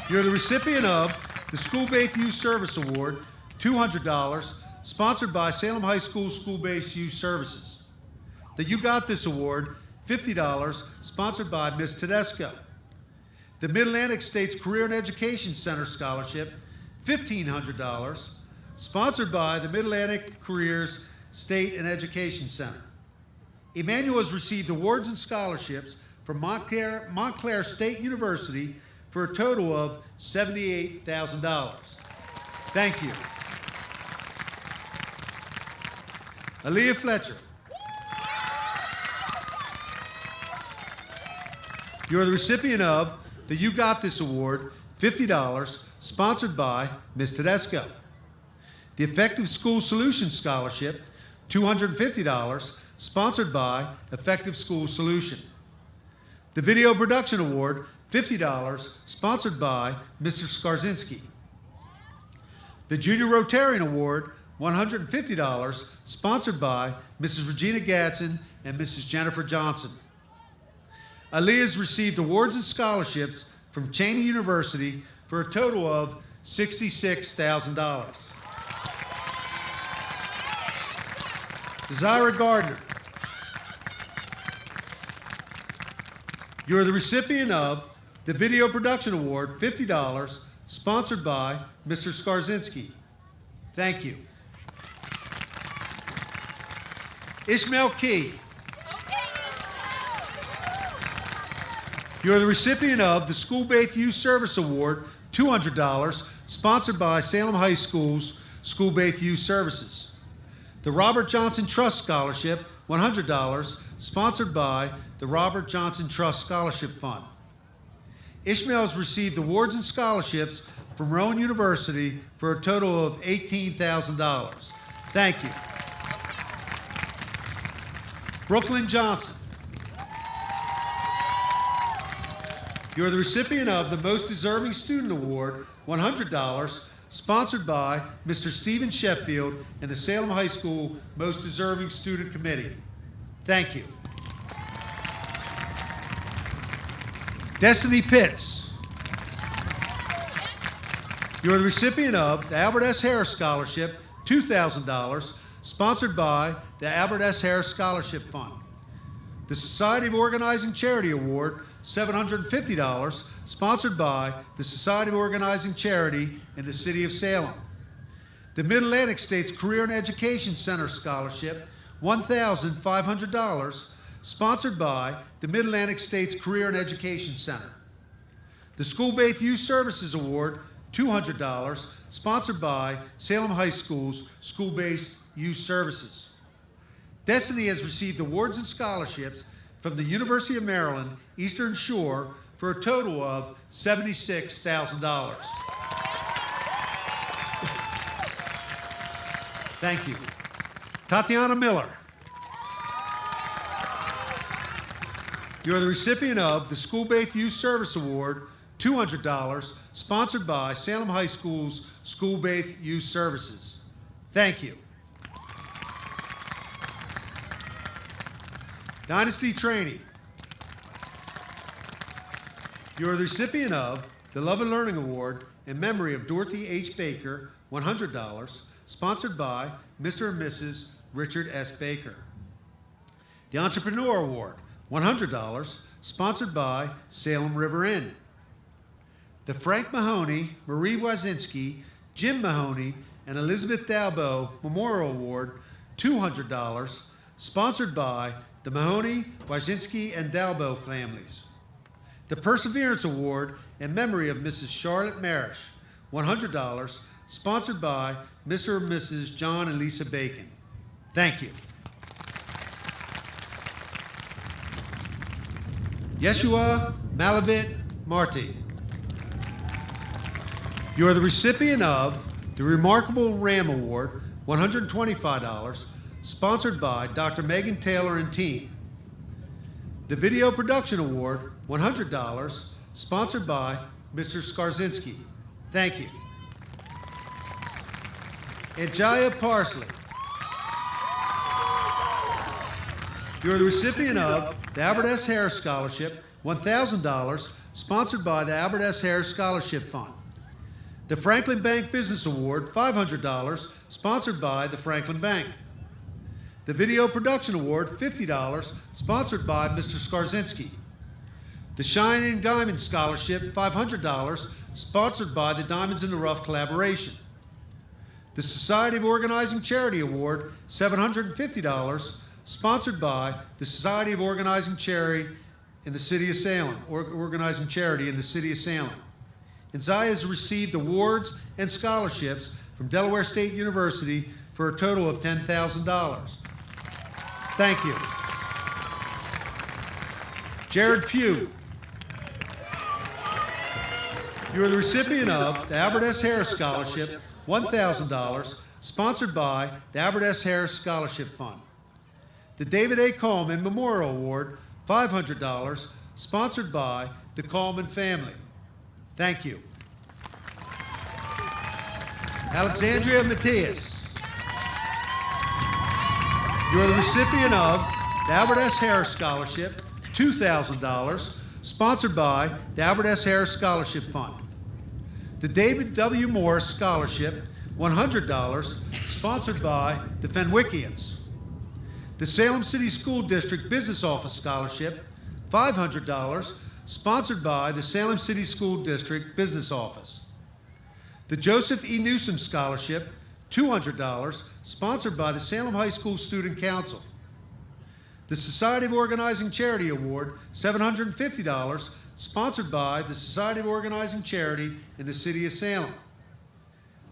You're the recipient of the School-Based Youth Service Award, $200, sponsored by Salem High School School-Based Youth Services. The You Got This Award, $50, sponsored by Ms. Tedesco. The Mid-Atlantic States Career and Education Center Scholarship, $1,500, sponsored by the Mid-Atlantic Careers State and Education Center. Emmanuel has received awards and scholarships from Montclair State University for a total of $78,000. Thank you. Aaliyah Fletcher. You are the recipient of the You Got This Award, $50, sponsored by Ms. Tedesco. The Effective School Solutions Scholarship, $250, sponsored by Effective School Solution. The Video Production Award, $50, sponsored by Mr. Skarzinski. The Junior Rotarian Award, $150, sponsored by Mrs. Regina Gatson and Mrs. Jennifer Johnson. Aaliyah has received awards and scholarships from Cheney University for a total of $66,000. Desira Gardner. You are the recipient of the Video Production Award, $50, sponsored by Mr. Skarzinski. Thank you. Ishmael Key. You are the recipient of the School-Based Youth Service Award, $200, sponsored by Salem High School's School-Based Youth Services. The Robert Johnson Trust Scholarship, $100, sponsored by the Robert Johnson Trust Scholarship Fund. Ishmael has received awards and scholarships from Rowan University for a total of $18,000. Thank you. Brooklyn Johnson. You are the recipient of the Most Deserving Student Award, $100, sponsored by Mr. Stephen Sheffield and the Salem High School Most Deserving Student Committee. Thank you. Destiny Pitts. You are the recipient of the Albert S. Harris Scholarship, $2,000, sponsored by the Albert S. Harris Scholarship Fund. The Society of Organizing Charity Award, $750, sponsored by the Society of Organizing Charity in the City of Salem. The Mid-Atlantic States Career and Education Center Scholarship, $1,500, sponsored by the Mid-Atlantic States Career and Education Center. The School-Based Youth Services Award, $200, sponsored by Salem High School's School-Based Youth Services. Destiny has received awards and scholarships from the University of Maryland, Eastern Shore, for a total of $76,000. Thank you. Tatiana Miller. You are the recipient of the School-Based Youth Service Award, $200, sponsored by Salem High School's School-Based Youth Services. Thank you. Dynasty Training. You are the recipient of the Love and Learning Award in memory of Dorothy H. Baker, $100, sponsored by Mr. and Mrs. Richard S. Baker. The Entrepreneur Award, $100, sponsored by Salem River Inn. The Frank Mahoney, Marie Wazinski, Jim Mahoney, and Elizabeth Dalbo Memorial Award, $200, sponsored by the Mahoney, Wazinski, and Dalbo families. The Perseverance Award in memory of Mrs. Charlotte Marish, $100, sponsored by Mr. and Mrs. John and Lisa Bacon. Thank you. Yeshua Malavit Marti. You are the recipient of the Remarkable Ram Award, $125, sponsored by Dr. Megan Taylor and team. The Video Production Award, $100, sponsored by Mr. Skarzinski. Thank you. And Jaya Parsley. You are the recipient of the Albert S. Harris Scholarship, $1,000, sponsored by the Albert S. Harris Scholarship Fund. The Franklin Bank Business Award, $500, sponsored by the Franklin Bank. The Video Production Award, $50, sponsored by Mr. Skarzinski. The Shining Diamond Scholarship, $500, sponsored by the Diamonds in the Rough Collaboration. The Society of Organizing Charity Award, $750, sponsored by the Society of Organizing Charity in the City of Salem, Organizing Charity in the City of Salem. And Zaya has received awards and scholarships from Delaware State University for a total of $10,000. Thank you. Jared Pugh. You are the recipient of the Albert S. Harris Scholarship, $1,000, sponsored by the Albert S. Harris Scholarship Fund. The David A. Coleman Memorial Award, $500, sponsored by the Coleman family. Thank you. Alexandria Matias. You are the recipient of the Albert S. Harris Scholarship, $2,000, sponsored by the Albert S. Harris Scholarship Fund. The David W. Morris Scholarship, $100, sponsored by the Fenwickians. The Salem City School District Business Office Scholarship, $500, sponsored by the Salem City School District Business Office. The Joseph E. Newsom Scholarship, $200, sponsored by the Salem High School Student Council. The Society of Organizing Charity Award, $750, sponsored by the Society of Organizing Charity in the City of Salem.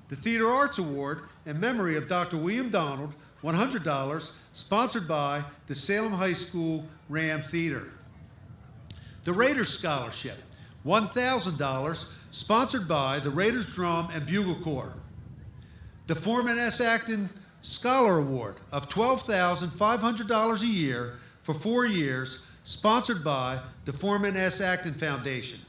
The Theater Arts Award in memory of Dr. William Donald, $100, sponsored by the Salem High School Ram Theater. The Raiders Scholarship, $1,000, sponsored by the Raiders Drum and Bugle Corps. The Foreman S. Acton Scholar Award of $12,500 a year for 4 years, sponsored by the Foreman S. Acton Foundation.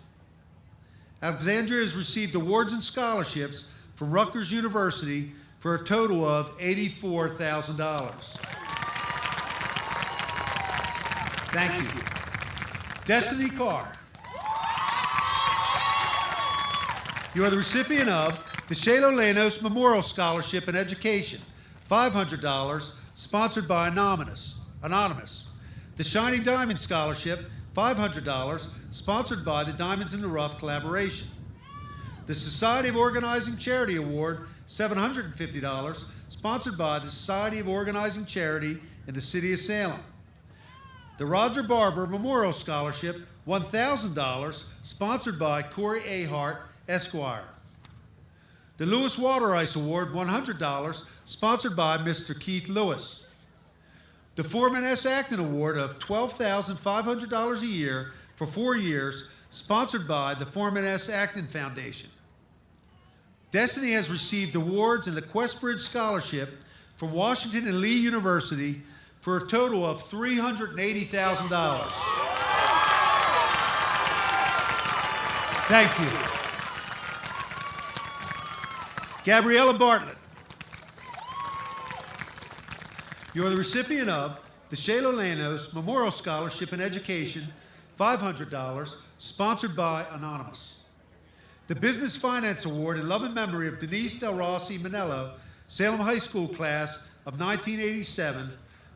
Alexandria has received awards and scholarships from Rutgers University for a total of $84,000. Thank you. Destiny Carr. You are the recipient of the Shalo Lanos Memorial Scholarship in Education, $500, sponsored by Anonymous. The Shining Diamond Scholarship, $500, sponsored by the Diamonds in the Rough Collaboration. The Society of Organizing Charity Award, $750, sponsored by the Society of Organizing Charity in the City of Salem. The Roger Barber Memorial Scholarship, $1,000, sponsored by Corey Ahart, Esquire. The Lewis Water Ice Award, $100, sponsored by Mr. Keith Lewis. The Foreman S. Acton Award of $12,500 a year for 4 years, sponsored by the Foreman S. Acton Foundation. Destiny has received awards and the Questbridge Scholarship from Washington and Lee University for a total of $380,000. Thank you. Gabriella Bartlett. You are the recipient of the Shalo Lanos Memorial Scholarship in Education, $500, sponsored by Anonymous. The Business Finance Award in love and memory of Denise Del Rossi Manello, Salem High School class of 1987,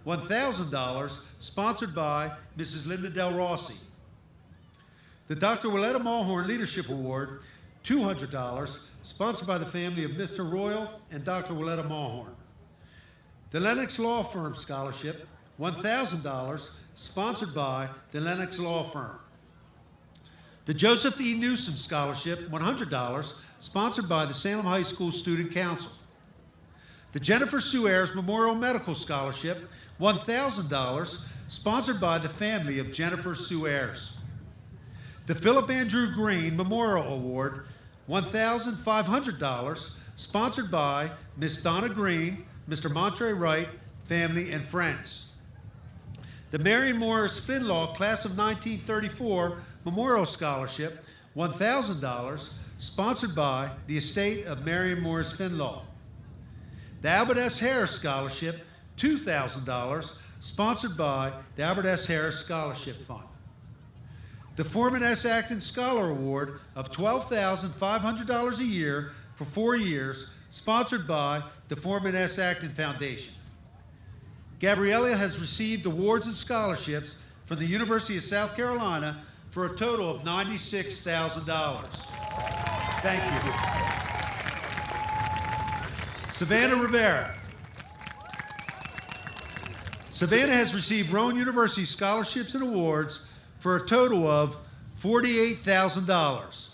$1,000, sponsored by Mrs. Linda Del Rossi. The Dr. Willetta Mulhorn Leadership Award, $200, sponsored by the family of Mr. Royal and Dr. Willetta Mulhorn. The Lennox Law Firm Scholarship, $1,000, sponsored by the Lennox Law Firm. The Joseph E. Newsom Scholarship, $100, sponsored by the Salem High School Student Council. The Jennifer Sue Ayers Memorial Medical Scholarship, $1,000, sponsored by the family of Jennifer Sue Ayers. The Philip Andrew Green Memorial Award, $1,500, sponsored by Miss Donna Green, Mr. Montre Wright, family and friends. The Marion Morris Finlaw Class of 1934 Memorial Scholarship, $1,000, sponsored by the estate of Marion Morris Finlaw. The Albert S. Harris Scholarship, $2,000, sponsored by the Albert S. Harris Scholarship Fund. The Foreman S. Acton Scholar Award of $12,500 a year for 4 years, sponsored by the Foreman S. Acton Foundation. Gabriella has received awards and scholarships from the University of South Carolina for a total of $96,000. Thank you. Savannah Rivera. Savannah has received Rowan University scholarships and awards for a total of $48,000.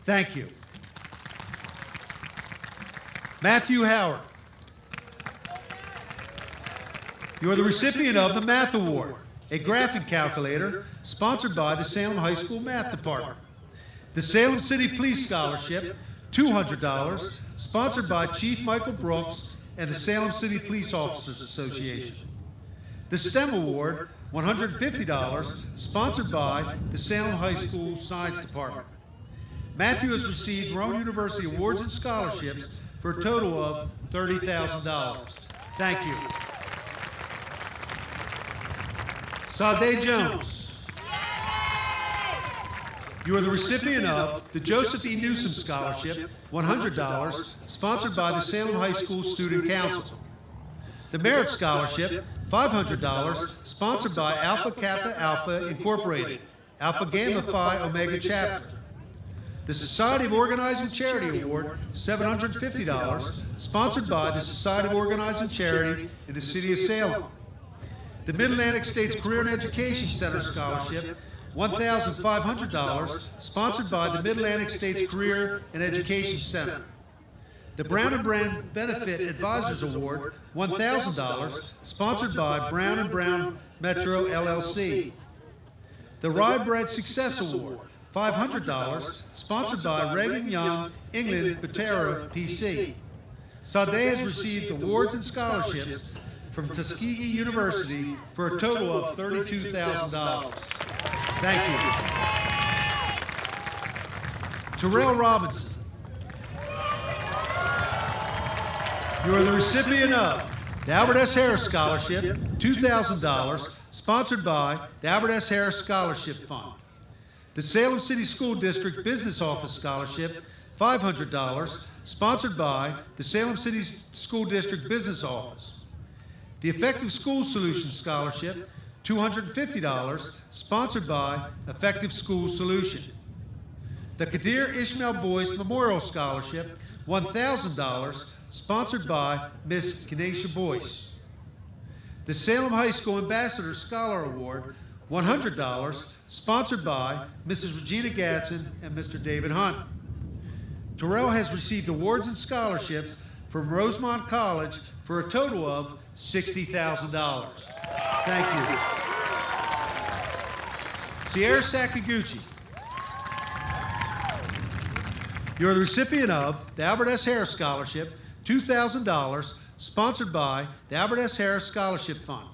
Thank you. Matthew Howard. You are the recipient of the Math Award, a graphing calculator sponsored by the Salem High School Math Department. The Salem City Police Scholarship, $200, sponsored by Chief Michael Brooks and the Salem City Police Officers Association. The STEM Award, $150, sponsored by the Salem High School Science Department. Matthew has received Rowan University awards and scholarships for a total of $30,000. Thank you. Sade Jones. You are the recipient of the Joseph E. Newsom Scholarship, $100, sponsored by the Salem High School Student Council. The Merit Scholarship, $500, sponsored by Alpha Kappa Alpha Incorporated, Alpha Gamma Phi Omega Chapter. The Society of Organizing Charity Award, $750, sponsored by the Society of Organizing Charity in the City of Salem. The Mid-Atlantic States Career and Education Center Scholarship, $1,500, sponsored by the Mid-Atlantic States Career and Education Center. The Brown and Brown Benefit Advisors Award, $1,000, sponsored by Brown and Brown Metro LLC. The Rye Bread Success Award, $500, sponsored by Reagan Young England Botero PC. Sade has received awards and scholarships from Tuskegee University for a total of $32,000. Thank you. Terrell Robinson. You are the recipient of the Albert S. Harris Scholarship, $2,000, sponsored by the Albert S. Harris Scholarship Fund. The Salem City School District Business Office Scholarship, $500, sponsored by the Salem City School District Business Office. The Effective School Solutions Scholarship, $250, sponsored by Effective School Solution. The Kadir Ishmael Boyce Memorial Scholarship, $1,000, sponsored by Miss Kenesha Boyce. The Salem High School Ambassador Scholar Award, $100, sponsored by Mrs. Regina Gadsden and Mr. David Hunt. Terrell has received awards and scholarships from Rosemont College for a total of $60,000. Thank you. Sierra Sakaguchi. You are the recipient of the Albert S. Harris Scholarship, $2,000, sponsored by the Albert S. Harris Scholarship Fund.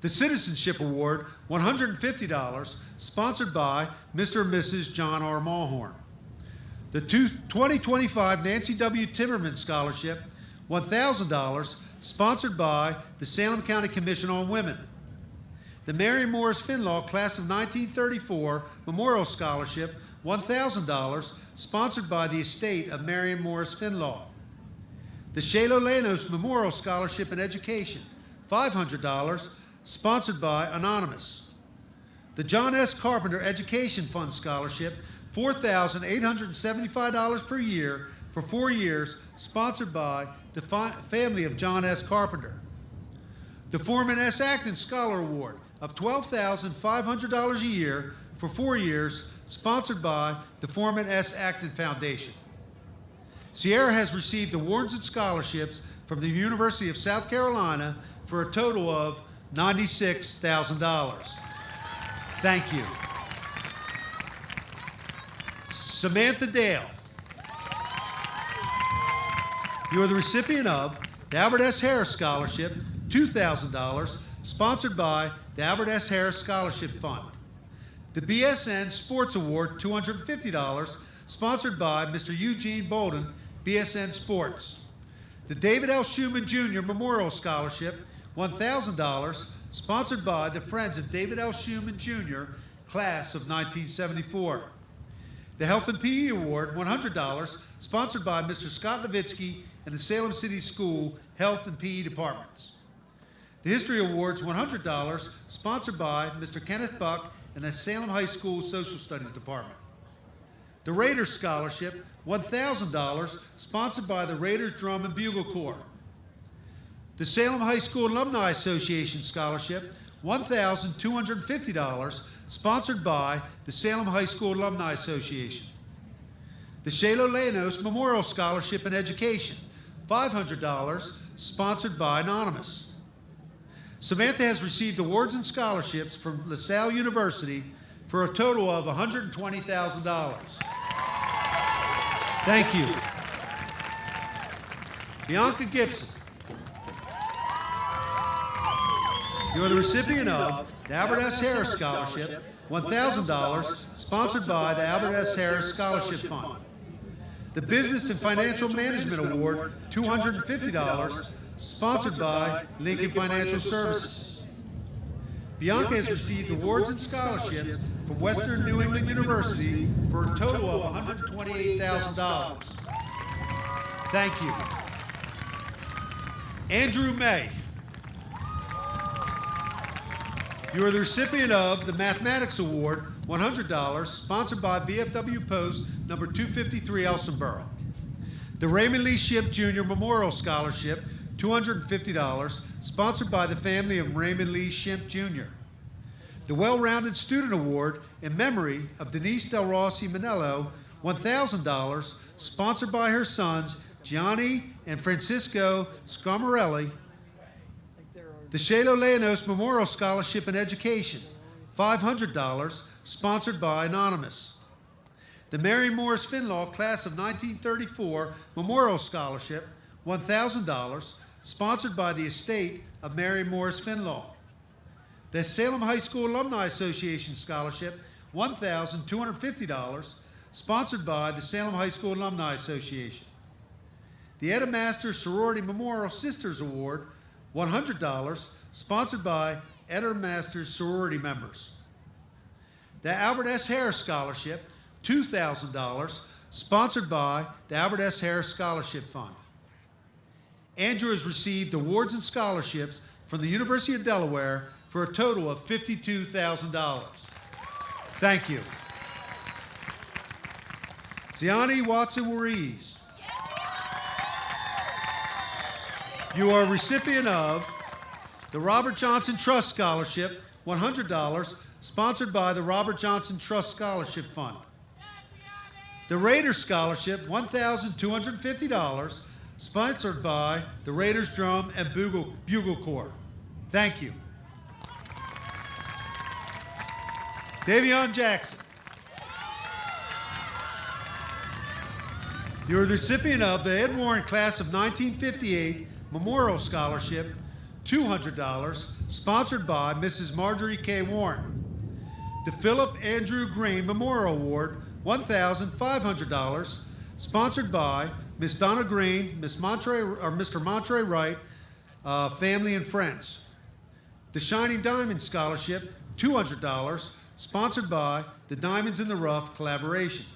The Citizenship Award, $150, sponsored by Mr. and Mrs. John R. Mulhorn. The 2025 Nancy W. Timmerman Scholarship, $1,000, sponsored by the Salem County Commission on Women. The Marion Morris Finlaw Class of 1934 Memorial Scholarship, $1,000, sponsored by the estate of Marion Morris Finlaw. The Shalo Lanos Memorial Scholarship in Education, $500, sponsored by Anonymous. The John S. Carpenter Education Fund Scholarship, $4,875 per year for 4 years, sponsored by the family of John S. Carpenter. The Foreman S. Acton Scholar Award of $12,500 a year for 4 years, sponsored by the Foreman S. Acton Foundation. Sierra has received awards and scholarships from the University of South Carolina for a total of $96,000. Thank you. Samantha Dale. You are the recipient of the Albert S. Harris Scholarship, $2,000, sponsored by the Albert S. Harris Scholarship Fund. The BSN Sports Award, $250, sponsored by Mr. Eugene Bolden, BSN Sports. The David L. Schumann Jr. Memorial Scholarship, $1,000, sponsored by the Friends of David L. Schumann Jr., Class of 1974. The Health and PE Award, $100, sponsored by Mr. Scott Levitsky and the Salem City School Health and PE Departments. The History Awards, $100, sponsored by Mr. Kenneth Buck and the Salem High School Social Studies Department. The Raiders Scholarship, $1,000, sponsored by the Raiders Drum and Bugle Corps. The Salem High School Alumni Association Scholarship, $1,250, sponsored by the Salem High School Alumni Association. The Shalo Lanos Memorial Scholarship in Education, $500, sponsored by Anonymous. Samantha has received awards and scholarships from LaSalle University for a total of $120,000. Thank you. Bianca Gibson. You are the recipient of the Albert S. Harris Scholarship, $1,000, sponsored by the Albert S. Harris Scholarship Fund. The Business and Financial Management Award, $250, sponsored by Lincoln Financial Services. Bianca has received awards and scholarships from Western New England University for a total of $128,000. Thank you. Andrew May. You are the recipient of the Mathematics Award, $100, sponsored by VFW Post number 253, Elsinboro. The Raymond Lee Ship Jr. Memorial Scholarship, $250, sponsored by the family of Raymond Lee Shimp Jr. The Well-Rounded Student Award in memory of Denise Del Rossi Manello, $1,000, sponsored by her sons Gianni and Francisco Scamarelli. The Shalo Leonos Memorial Scholarship in Education, $500, sponsored by Anonymous. The Mary Morris Finlaw Class of 1934 Memorial Scholarship, $1,000, sponsored by the estate of Mary Morris Finlaw. The Salem High School Alumni Association Scholarship, $1,250, sponsored by the Salem High School Alumni Association. The Etta Masters Sorority Memorial Sisters Award, $100, sponsored by Etta Masters sorority members. The Albert S. Harris Scholarship, $2,000, sponsored by the Albert S. Harris Scholarship Fund. Andrew has received awards and scholarships from the University of Delaware for a total of $52,000. Thank you. Ziani Watson-Ruiz. You are a recipient of the Robert Johnson Trust Scholarship, $100, sponsored by the Robert Johnson Trust Scholarship Fund. The Raiders Scholarship, $1,250, sponsored by the Raiders Drum and Bugle Corps. Thank you. Davion Jackson. You are the recipient of the Ed Warren Class of 1958 Memorial Scholarship, $200, sponsored by Mrs. Marjorie K. Warren. The Philip Andrew Green Memorial Award, $1,500, sponsored by Miss Donna Green, Mr. Montre Wright, family and friends. The Shining Diamond Scholarship, $200, sponsored by the Diamonds in the Rough collaboration.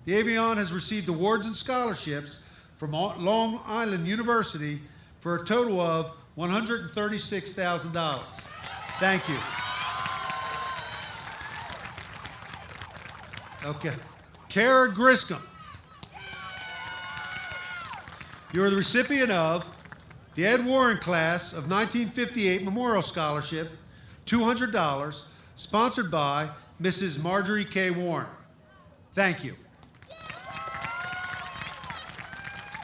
The Avion has received awards and scholarships from Long Island University for a total of $136,000. Thank you. Okay. Kara Griscom. You're the recipient of the Ed Warren Class of 1958 Memorial Scholarship, $200, sponsored by Mrs. Marjorie K. Warren. Thank you.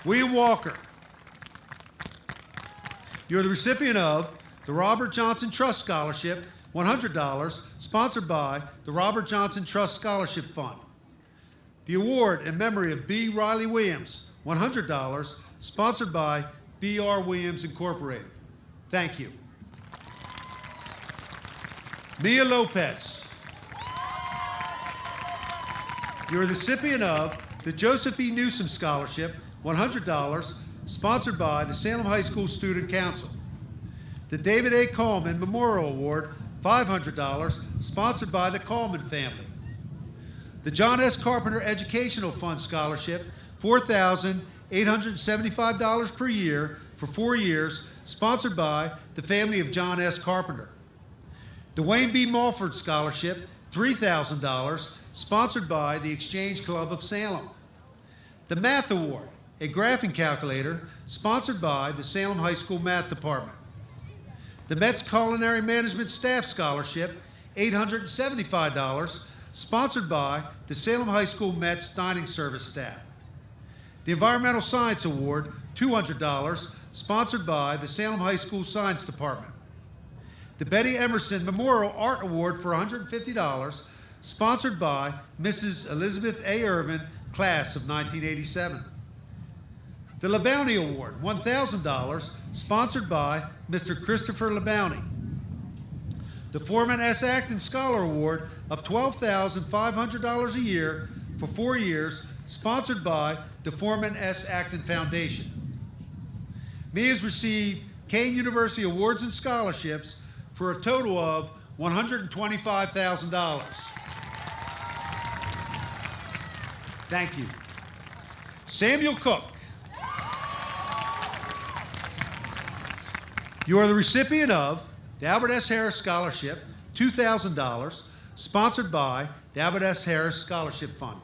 William Walker. You're the recipient of the Robert Johnson Trust Scholarship, $100, sponsored by the Robert Johnson Trust Scholarship Fund. The award in memory of B. Riley Williams, $100, sponsored by B.R. Williams Incorporated. Thank you. Mia Lopez. You're the recipient of the Joseph E. Newsom Scholarship, $100, sponsored by the Salem High School Student Council. The David A. Coleman Memorial Award, $500, sponsored by the Coleman family. The John S. Carpenter Educational Fund Scholarship, $4,875 per year for 4 years, sponsored by the family of John S. Carpenter. The Wayne B. Mulford Scholarship, $3,000, sponsored by the Exchange Club of Salem. The Math Award, a graphing calculator, sponsored by the Salem High School Math Department. The Mets Culinary Management Staff Scholarship, $875, sponsored by the Salem High School Mets Dining Service staff. The Environmental Science Award, $200, sponsored by the Salem High School Science Department. The Betty Emerson Memorial Art Award for $150, sponsored by Mrs. Elizabeth A. Irvin, class of 1987. The LeBounty Award, $1,000, sponsored by Mr. Christopher LeBounty. The Foreman S. Acton Scholar Award of $12,500 a year for 4 years, sponsored by the Foreman S. Acton Foundation. Mia has received Kane University Awards and Scholarships for a total of $125,000. Thank you. Samuel Cook. You are the recipient of the Albert S. Harris Scholarship, $2,000, sponsored by the Albert S. Harris Scholarship Fund.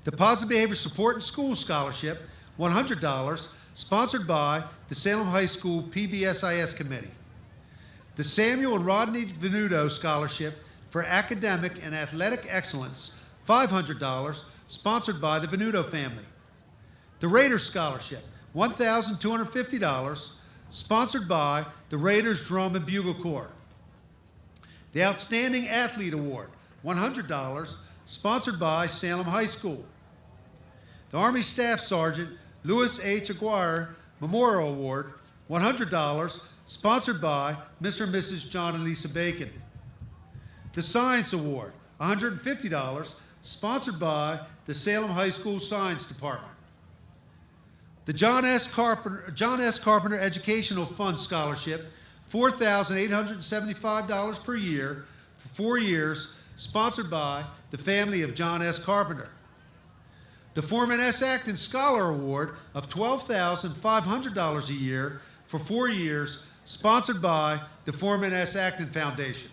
The Positive Behavior Support in School Scholarship, $100, sponsored by the Salem High School PBSIS Committee. The Samuel and Rodney Venuto Scholarship for Academic and Athletic Excellence, $500, sponsored by the Venuto family. The Raiders Scholarship, $1,250, sponsored by the Raiders Drum and Bugle Corps. The Outstanding Athlete Award, $100, sponsored by Salem High School. The Army Staff Sergeant Louis H. Aguirre Memorial Award, $100, sponsored by Mr. and Mrs. John and Lisa Bacon. The Science Award, $150, sponsored by the Salem High School Science Department. The John S. Carpenter Educational Fund Scholarship, $4,875 per year for 4 years, sponsored by the family of John S. Carpenter. The Foreman S. Acton Scholar Award of $12,500 a year for 4 years, sponsored by the Foreman S. Acton Foundation.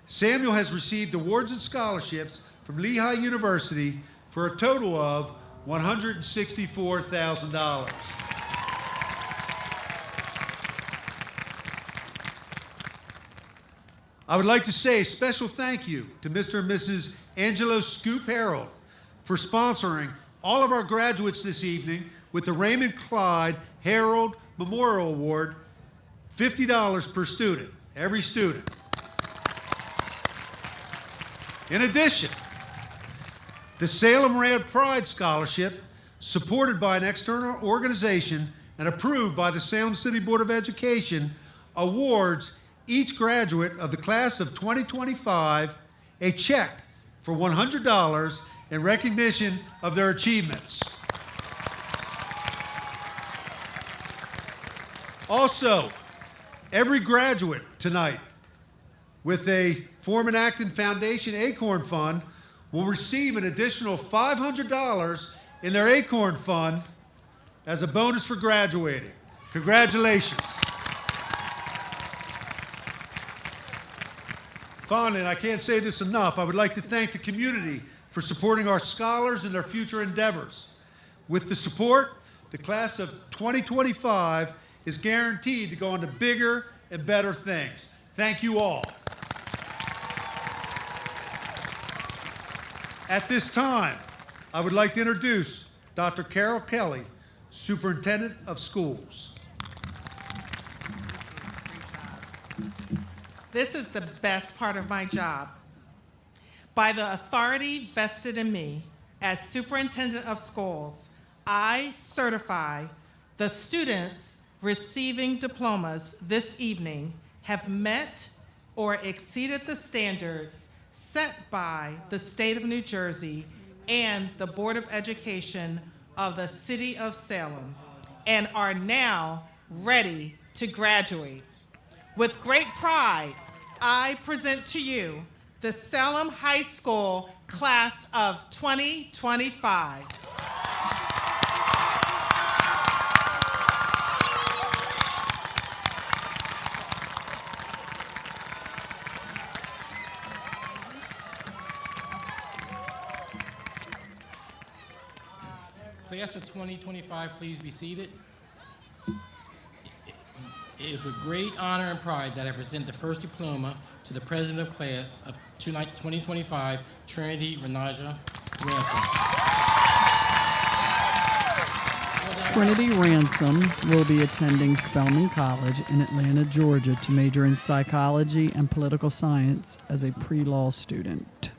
Samuel has received awards and scholarships from Lehigh University for a total of $164,000. I would like to say a special thank you to Mr. and Mrs. Angelo Scoop Harold for sponsoring all of our graduates this evening with the Raymond Clyde Harold Memorial Award, $50 per student, every student. In addition, the Salem Rad Pride Scholarship, supported by an external organization and approved by the Salem City Board of Education, awards each graduate of the class of 2025 a check for $100 in recognition of their achievements. Also, every graduate tonight with a Foreman Acton Foundation Acorn Fund will receive an additional $500 in their Acorn Fund as a bonus for graduating. Congratulations. Finally, and I can't say this enough, I would like to thank the community for supporting our scholars in their future endeavors. With the support, the class of 2025 is guaranteed to go on to bigger and better things. Thank you all. At this time, I would like to introduce Dr. Carol Kelly, Superintendent of Schools. This is the best part of my job. By the authority vested in me as Superintendent of Schools, I certify the students receiving diplomas this evening have met or exceeded the standards set by the state of New Jersey and the Board of Education of the City of Salem and are now ready to graduate. With great pride, I present to you the Salem High School class of 2025. Class of 2025, please be seated. It is with great honor and pride that I present the first diploma to the president of class of 2025, Trinity Renaja Ransom. Trinity Ransom will be attending Spelman College in Atlanta, Georgia to major in psychology and political science as a pre-law student.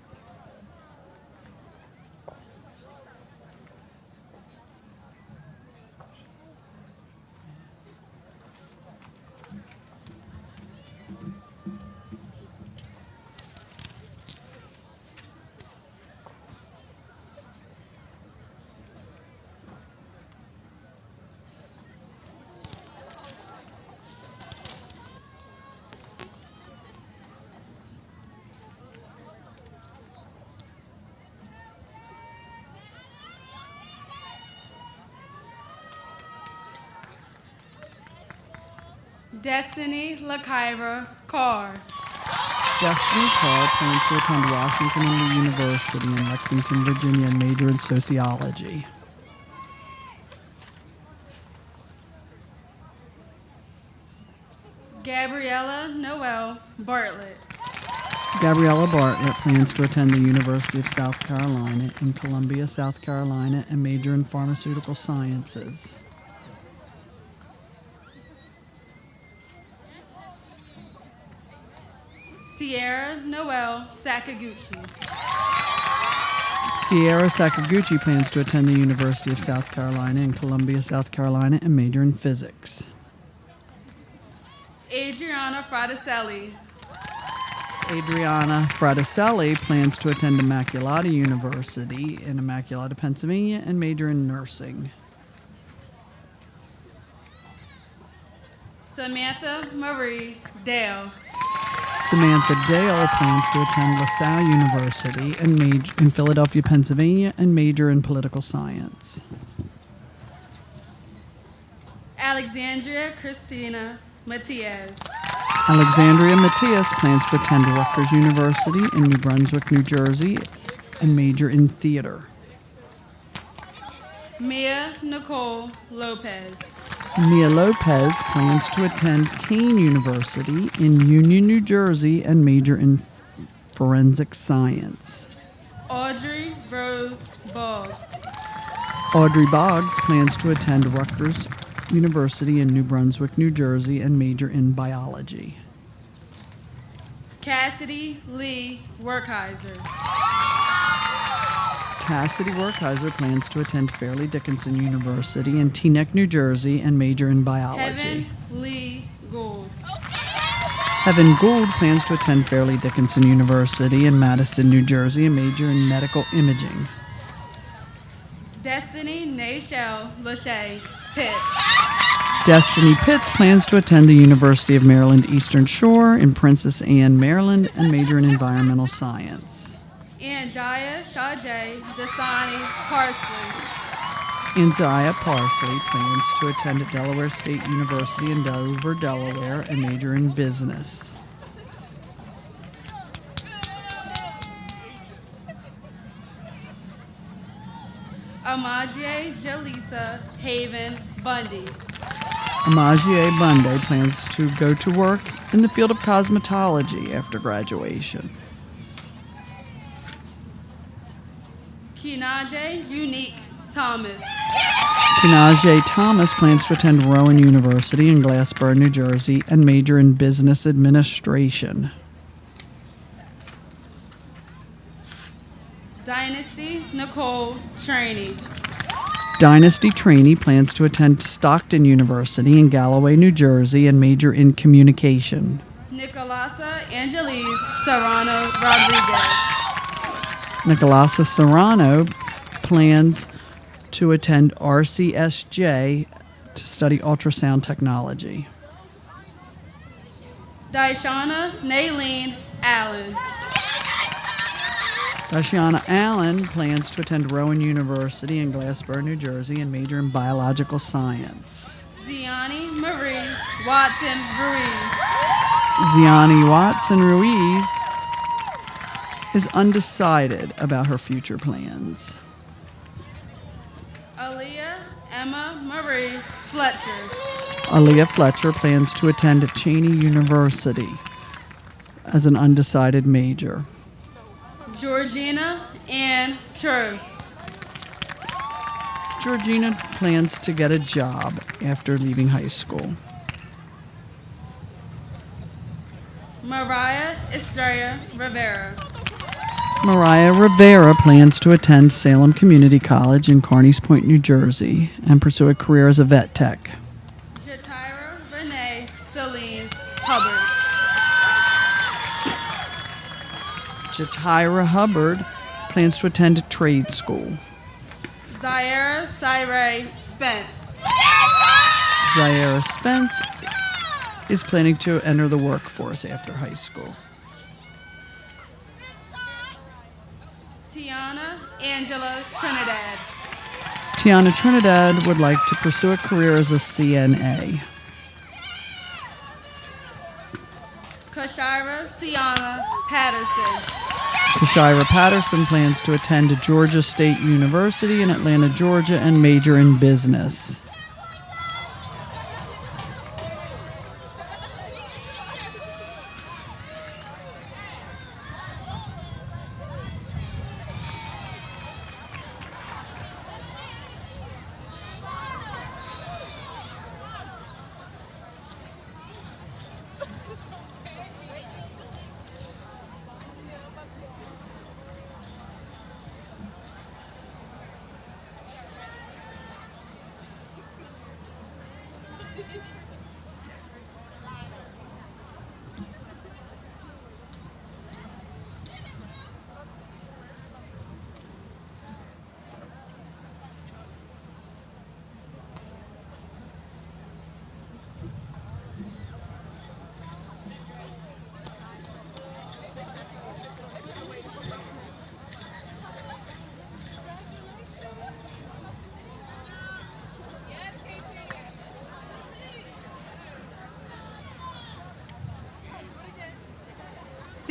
Destiny LaKyra Carr. Destiny Carr plans to attend Washington and Lee University in Lexington, Virginia, and major in sociology. Gabriella Noel Bartlett. Gabriella Bartlett plans to attend the University of South Carolina in Columbia, South Carolina, and major in pharmaceutical sciences. Sierra Noel Sakaguchi. Sierra Sakaguchi plans to attend the University of South Carolina in Columbia, South Carolina, and major in physics. Adriana Fraticelli. Adriana Fraticelli plans to attend Immaculata University in Immaculata, Pennsylvania, and major in nursing. Samantha Marie Dale. Samantha Dale plans to attend LaSalle University and major in Philadelphia, Pennsylvania, and major in political science. Alexandria Christina Matias. Alexandria Matias plans to attend Rutgers University in New Brunswick, New Jersey, and major in theater. Mia Nicole Lopez. Mia Lopez plans to attend Kane University in Union, New Jersey, and major in forensic science. Audrey Rose Boggs. Audrey Boggs plans to attend Rutgers University in New Brunswick, New Jersey, and major in biology. Cassidy Lee Werkheiser. Cassidy Werkheiser plans to attend Fairleigh Dickinson University in Teaneck, New Jersey, and major in biology. Heaven Lee Gould. Heaven Gould plans to attend Fairleigh Dickinson University in Madison, New Jersey, and major in medical imaging. Destiny Nachelle Lachey Pitts. Destiny Pitts plans to attend the University of Maryland Eastern Shore in Princess Anne, Maryland, and major in environmental science. Anjaya Shajay Dasani Parsley. Anjaya Parsley plans to attend at Delaware State University in Dover, Delaware, and major in business. Amaje Jalisa Haven Bundy. Amagie Bunde plans to go to work in the field of cosmetology after graduation. Kinaje Unique Thomas. Kinaje Thomas plans to attend Rowan University in Glassboro, New Jersey, and major in business administration. Dynasty Nicole Trainee. Dynasty Trainee plans to attend Stockton University in Galloway, New Jersey, and major in communication. Nicolasa Angelise Serrano Rodriguez. Nicolasa Serrano plans to attend RCSJ to study ultrasound technology. Daishana Naylene Allen. Dashiana Allen plans to attend Rowan University in Glassboro, New Jersey, and major in biological science. Ziani Marie Watson Ruiz. Ziani Watson Ruiz is undecided about her future plans. Aaliyah Emma Marie Fletcher. Aaliyah Fletcher plans to attend Cheney University as an undecided major. Georgina Ann Trost. Georgina plans to get a job after leaving high school. Mariah Estrella Rivera. Mariah Rivera plans to attend Salem Community College in Carneys Point, New Jersey, and pursue a career as a vet tech. Jatira Renee Celine Hubbard. Jatira Hubbard plans to attend a trade school. Zaira Cyree Spence. Zaira Spence is planning to enter the workforce after high school. Tiana Angela Trinidad. Tiana Trinidad would like to pursue a career as a CNA. Kashira Siana Patterson. Kashira Patterson plans to attend Georgia State University in Atlanta, Georgia, and major in business.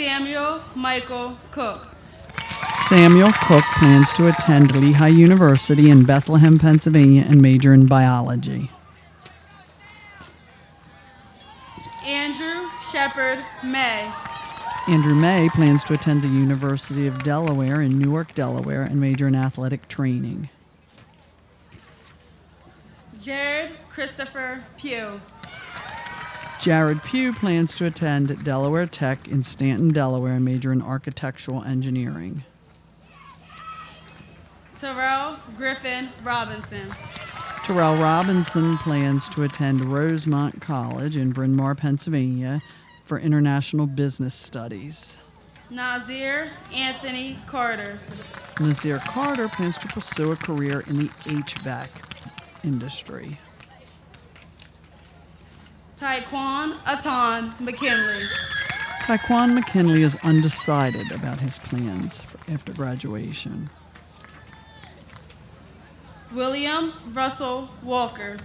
Samuel Michael Cook. Samuel Cook plans to attend Lehigh University in Bethlehem, Pennsylvania, and major in biology. Andrew Shepard May. Andrew May plans to attend the University of Delaware in Newark, Delaware, and major in athletic training. Jared Christopher Pugh. Jared Pugh plans to attend Delaware Tech in Stanton, Delaware, and major in architectural engineering. Terrell Griffin Robinson. Terrell Robinson plans to attend Rosemont College in Bryn Mawr, Pennsylvania, for international business studies. Nazir Anthony Carter. Nazir Carter plans to pursue a career in the HVAC industry. Taekwon Aton McKinley. Taekwon McKinley is undecided about his plans after graduation. William Russell Walker.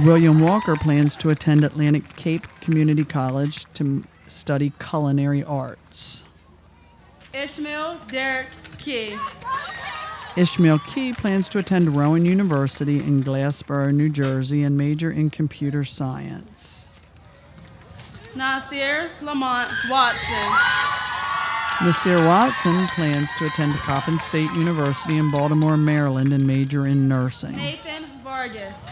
William Walker plans to attend Atlantic Cape Community College to study culinary arts. Ishmael Derek Key. Ishmael Key plans to attend Rowan University in Glassboro, New Jersey, and major in computer science. Nasir Lamont Watson. Nasir Watson plans to attend Coppin State University in Baltimore, Maryland, and major in nursing. Nathan Vargas.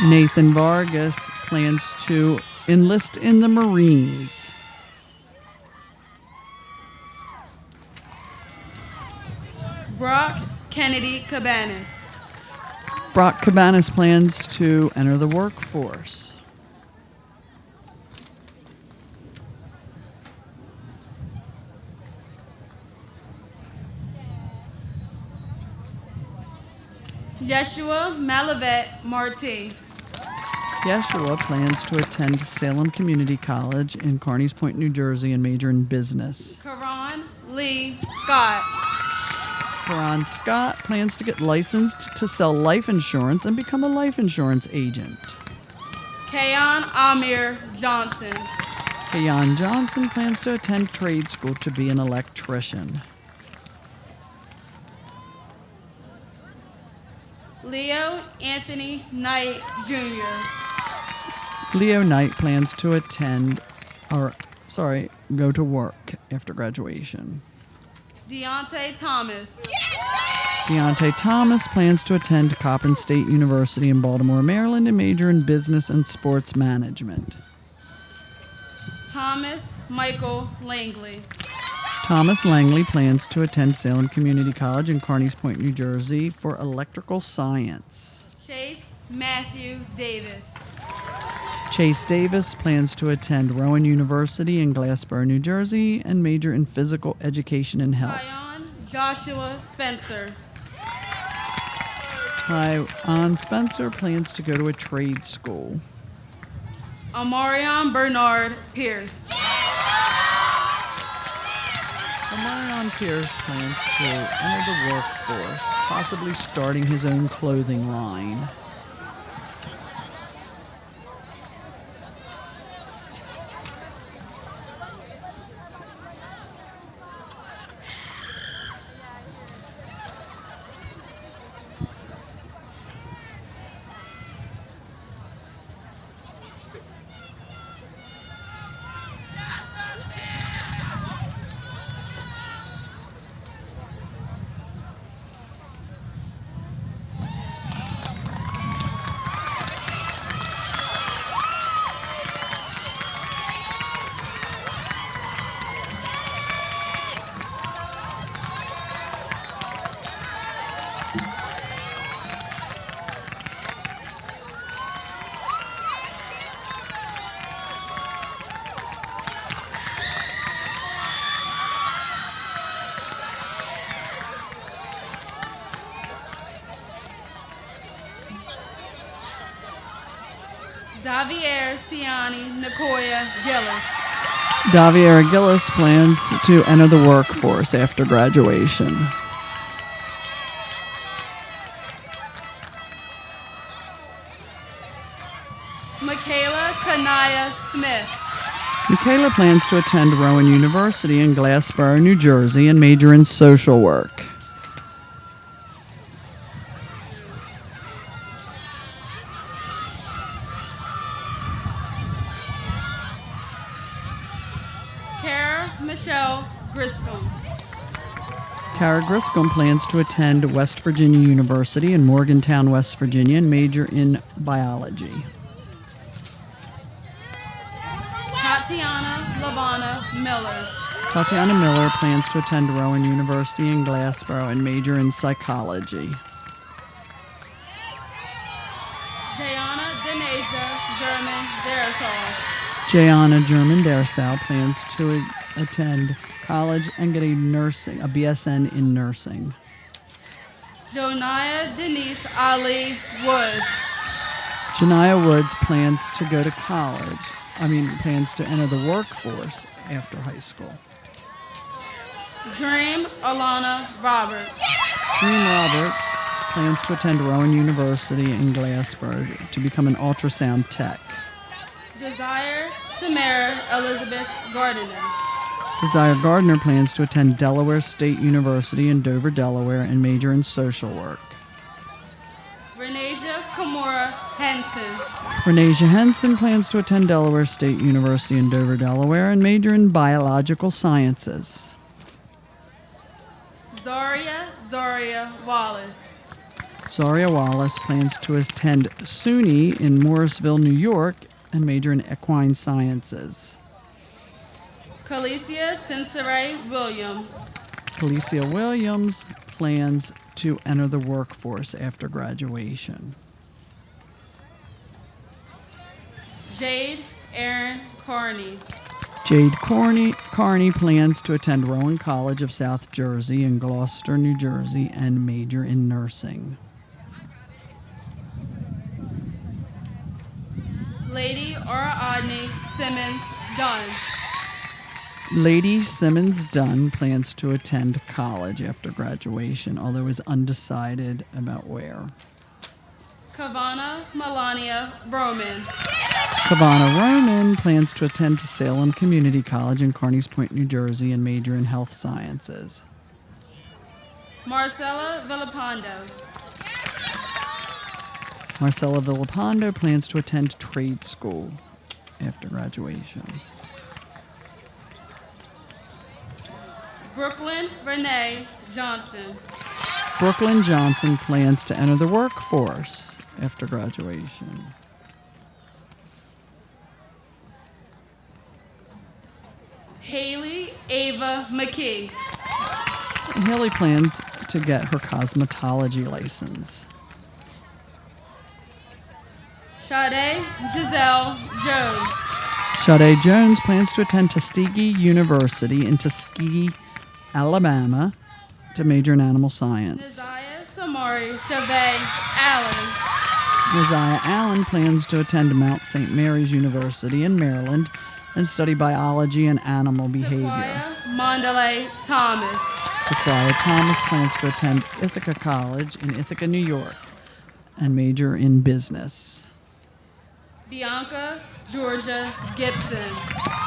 Nathan Vargas plans to enlist in the Marines. Brock Kennedy Cabanas. Brock Cabanas plans to enter the workforce. Yeshua Malavet Marti. Yeshua plans to attend Salem Community College in Carneys Point, New Jersey, and major in business. Karan Lee Scott. Karan Scott plans to get licensed to sell life insurance and become a life insurance agent. Kayan Amir Johnson. Kayan Johnson plans to attend trade school to be an electrician. Leo Anthony Knight Jr. Leo Knight plans to go to work after graduation. Deontay Thomas. Deontay Thomas plans to attend Coppin State University in Baltimore, Maryland, and major in business and sports management. Thomas Michael Langley. Thomas Langley plans to attend Salem Community College in Carneys Point, New Jersey for electrical science. Chase Matthew Davis. Chase Davis plans to attend Rowan University in Glassboro, New Jersey, and major in physical education and health. Tyon Joshua Spencer. Tyon Spencer plans to go to a trade school. Amarion Bernard Pierce. Amarion Pierce plans to enter the workforce, possibly starting his own clothing line. Davier Siani Nicoya Gillis. Davier Gillis plans to enter the workforce after graduation. Michaela Kanaya Smith. Michaela plans to attend Rowan University in Glassboro, New Jersey, and major in social work. Kara Michelle Griscom. Kara Griscom plans to attend West Virginia University in Morgantown, West Virginia, and major in biology. Tatiana Lavana Miller. Tatiana Miller plans to attend Rowan University in Glassboro and major in psychology. Jayana Denasia German Darasol. Jayana German Darsal plans to attend college and get a BSN in nursing. Joniah Denise Ali Woods. Janiyah Woods plans to go to plans to enter the workforce after high school. Dream Alana Roberts. Dream Roberts plans to attend Rowan University in Glassboro to become an ultrasound tech. Desire Tamara Elizabeth Gardiner. Desire Gardner plans to attend Delaware State University in Dover, Delaware, and major in social work. Renasia Kimura Henson. Renasia Henson plans to attend Delaware State University in Dover, Delaware, and major in biological sciences. Zaria Wallace. Zaria Wallace plans to attend SUNY in Morrisville, New York, and major in equine sciences. Calicia Sensere Williams. Felicia Williams plans to enter the workforce after graduation. Jade Aaron Carney. Jade Carney plans to attend Rowan College of South Jersey in Gloucester, New Jersey, and major in nursing. Lady Aura Simmons Dunn. Lady Simmons Dunn plans to attend college after graduation, although is undecided about where. Kavana Melania Roman. Kavana Roman plans to attend Salem Community College in Carneys Point, New Jersey, and major in health sciences. Marcella Villapando. Marcella Villapando plans to attend trade school after graduation. Brooklyn Renee Johnson. Brooklyn Johnson plans to enter the workforce after graduation. Haley Ava McKee. Haley plans to get her cosmetology license. Sade Giselle Jones. Sade Jones plans to attend Tuskegee University in Tuskegee, Alabama, to major in animal science. Nizaya Samari Chavez Allen. Josiah Allen plans to attend Mount St. Mary's University in Maryland and study biology and animal behavior. Taquaya Mondale Thomas. Taquaya Thomas plans to attend Ithaca College in Ithaca, New York, and major in business. Bianca Georgia Gibson.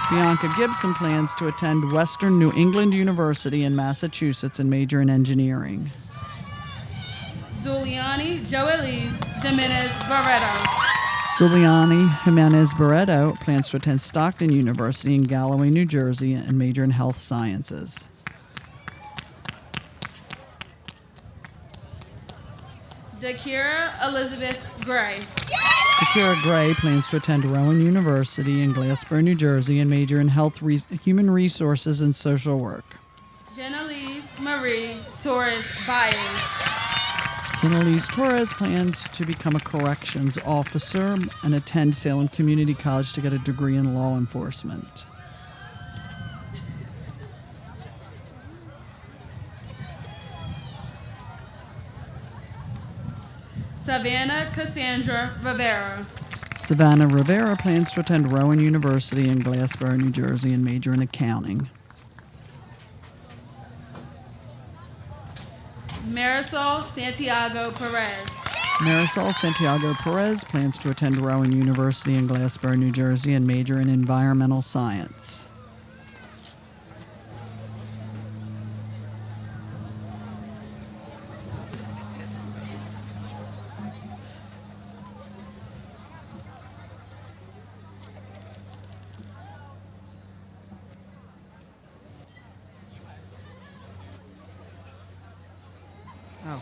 Bianca Gibson plans to attend Western New England University in Massachusetts and major in engineering. Zuliani Joelise Jimenez Barreto. Zuliani Jimenez Barreto plans to attend Stockton University in Galloway, New Jersey, and major in health sciences. Dakira Elizabeth Gray. Takira Gray plans to attend Rowan University in Glassboro, New Jersey, and major in human resources and social work. Jenalise Marie Torres Baez. Annalise Torres plans to become a corrections officer and attend Salem Community College to get a degree in law enforcement. Savannah Cassandra Rivera. Savannah Rivera plans to attend Rowan University in Glassboro, New Jersey, and major in accounting. Marisol Santiago Perez. Marisol Santiago Perez plans to attend Rowan University in Glassboro, New Jersey, and major in environmental science. Oh.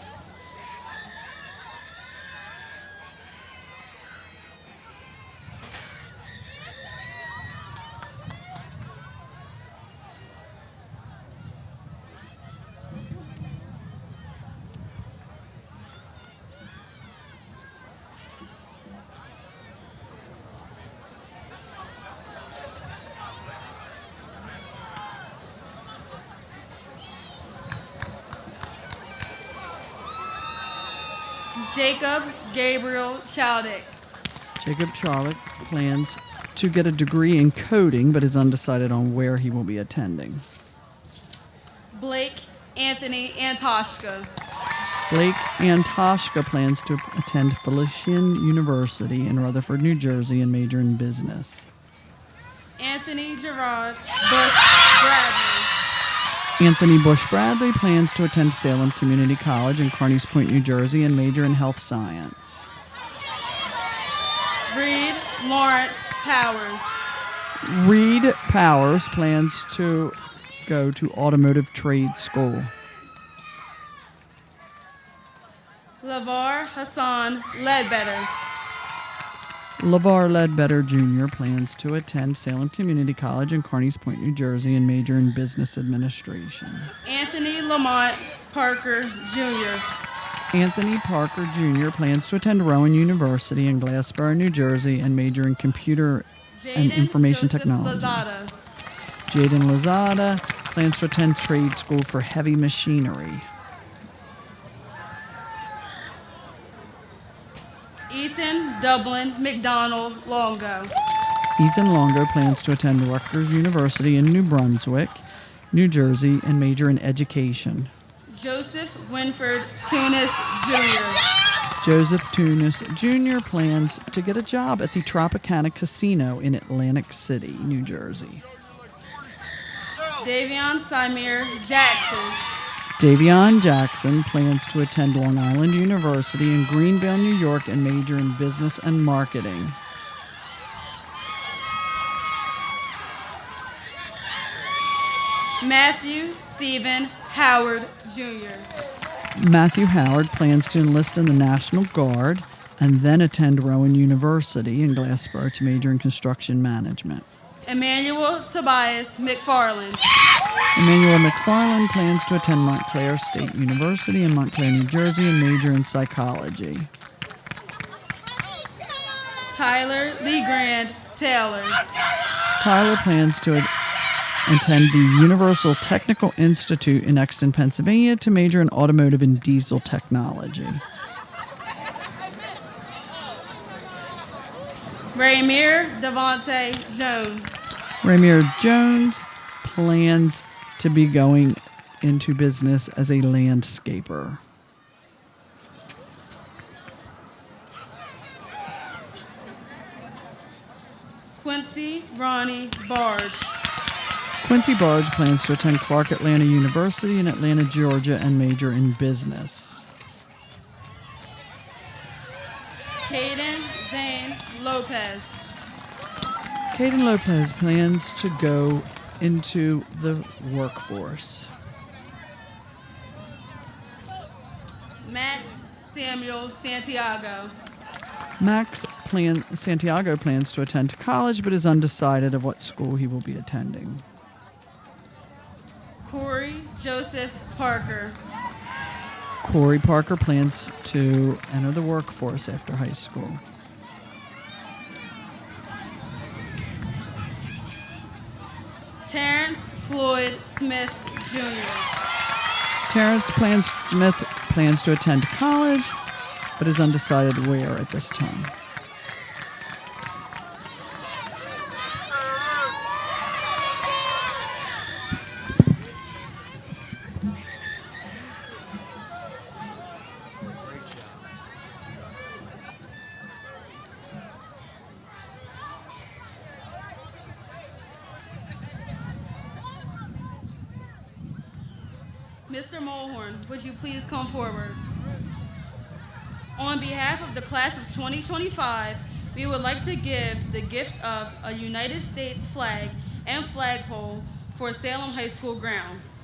Jacob Gabriel Chaldek. Jacob Charlotte plans to get a degree in coding but is undecided on where he will be attending. Blake Anthony Antoshka. Blake Antoshka plans to attend Felician University in Rutherford, New Jersey, and major in business. Anthony Gerard Bush Bradley. Anthony Bush Bradley plans to attend Salem Community College in Carneys Point, New Jersey, and major in health science. Reed Lawrence Powers. Reed Powers plans to go to automotive trade school. LeVar Hassan Ledbetter. LeVar Ledbetter Jr. plans to attend Salem Community College in Carneys Point, New Jersey, and major in business administration. Anthony Lamont Parker Jr. Anthony Parker Jr. plans to attend Rowan University in Glassboro, New Jersey, and major in computer and Jaden information Joseph technology. Lozada. Jaden Lozada plans to attend trade school for heavy machinery. Ethan Dublin McDonald Longo. Ethan Longo plans to attend Rutgers University in New Brunswick, New Jersey, and major in education. Joseph Winford Tunis Jr. Joseph Tunis Jr. plans to get a job at the Tropicana Casino in Atlantic City, New Jersey. Davion Simir Jackson. Davion Jackson plans to attend Long Island University in Greenville, New York, and major in business and marketing. Matthew Stephen Howard Jr. Matthew Howard plans to enlist in the National Guard and then attend Rowan University in Glassboro to major in construction management. Emmanuel Tobias McFarland. Emmanuel McFarland plans to attend Montclair State University in Montclair, New Jersey, and major in psychology. Tyler Lee Grand Taylor. Tyler plans to attend the Universal Technical Institute in Exton, Pennsylvania, to major in automotive and diesel technology. Raymir Devontae Jones. Ramir Jones plans to be going into business as a landscaper. Quincy Ronnie Barge. Quincy Barge plans to attend Clark Atlanta University in Atlanta, Georgia, and major in business. Caden Zane Lopez. Caden Lopez plans to go into the workforce. Max Samuel Santiago. Santiago plans to attend college but is undecided of what school he will be attending. Corey Joseph Parker. Corey Parker plans to enter the workforce after high school. Terrence Floyd Smith Jr. Terrence Smith plans to attend college but is undecided where at this time. Mr. Mulhorn, would you please come forward? On behalf of the class of 2025, we would like to give the gift of a United States flag and flagpole for Salem High School grounds.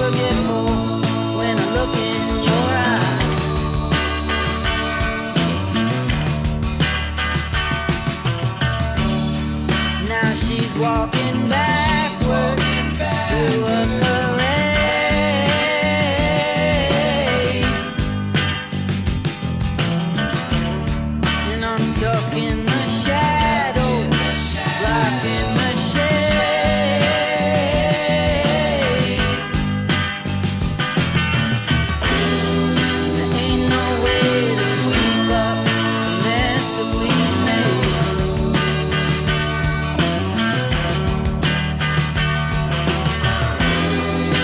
forgetful when I look in your eyes. Now she's walking backward through a parade, and I'm stuck in the shadow, blocking the shade. There ain't no way to sweep up the mess that we made.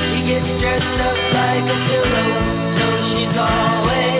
She gets dressed up like a pillow, so she's always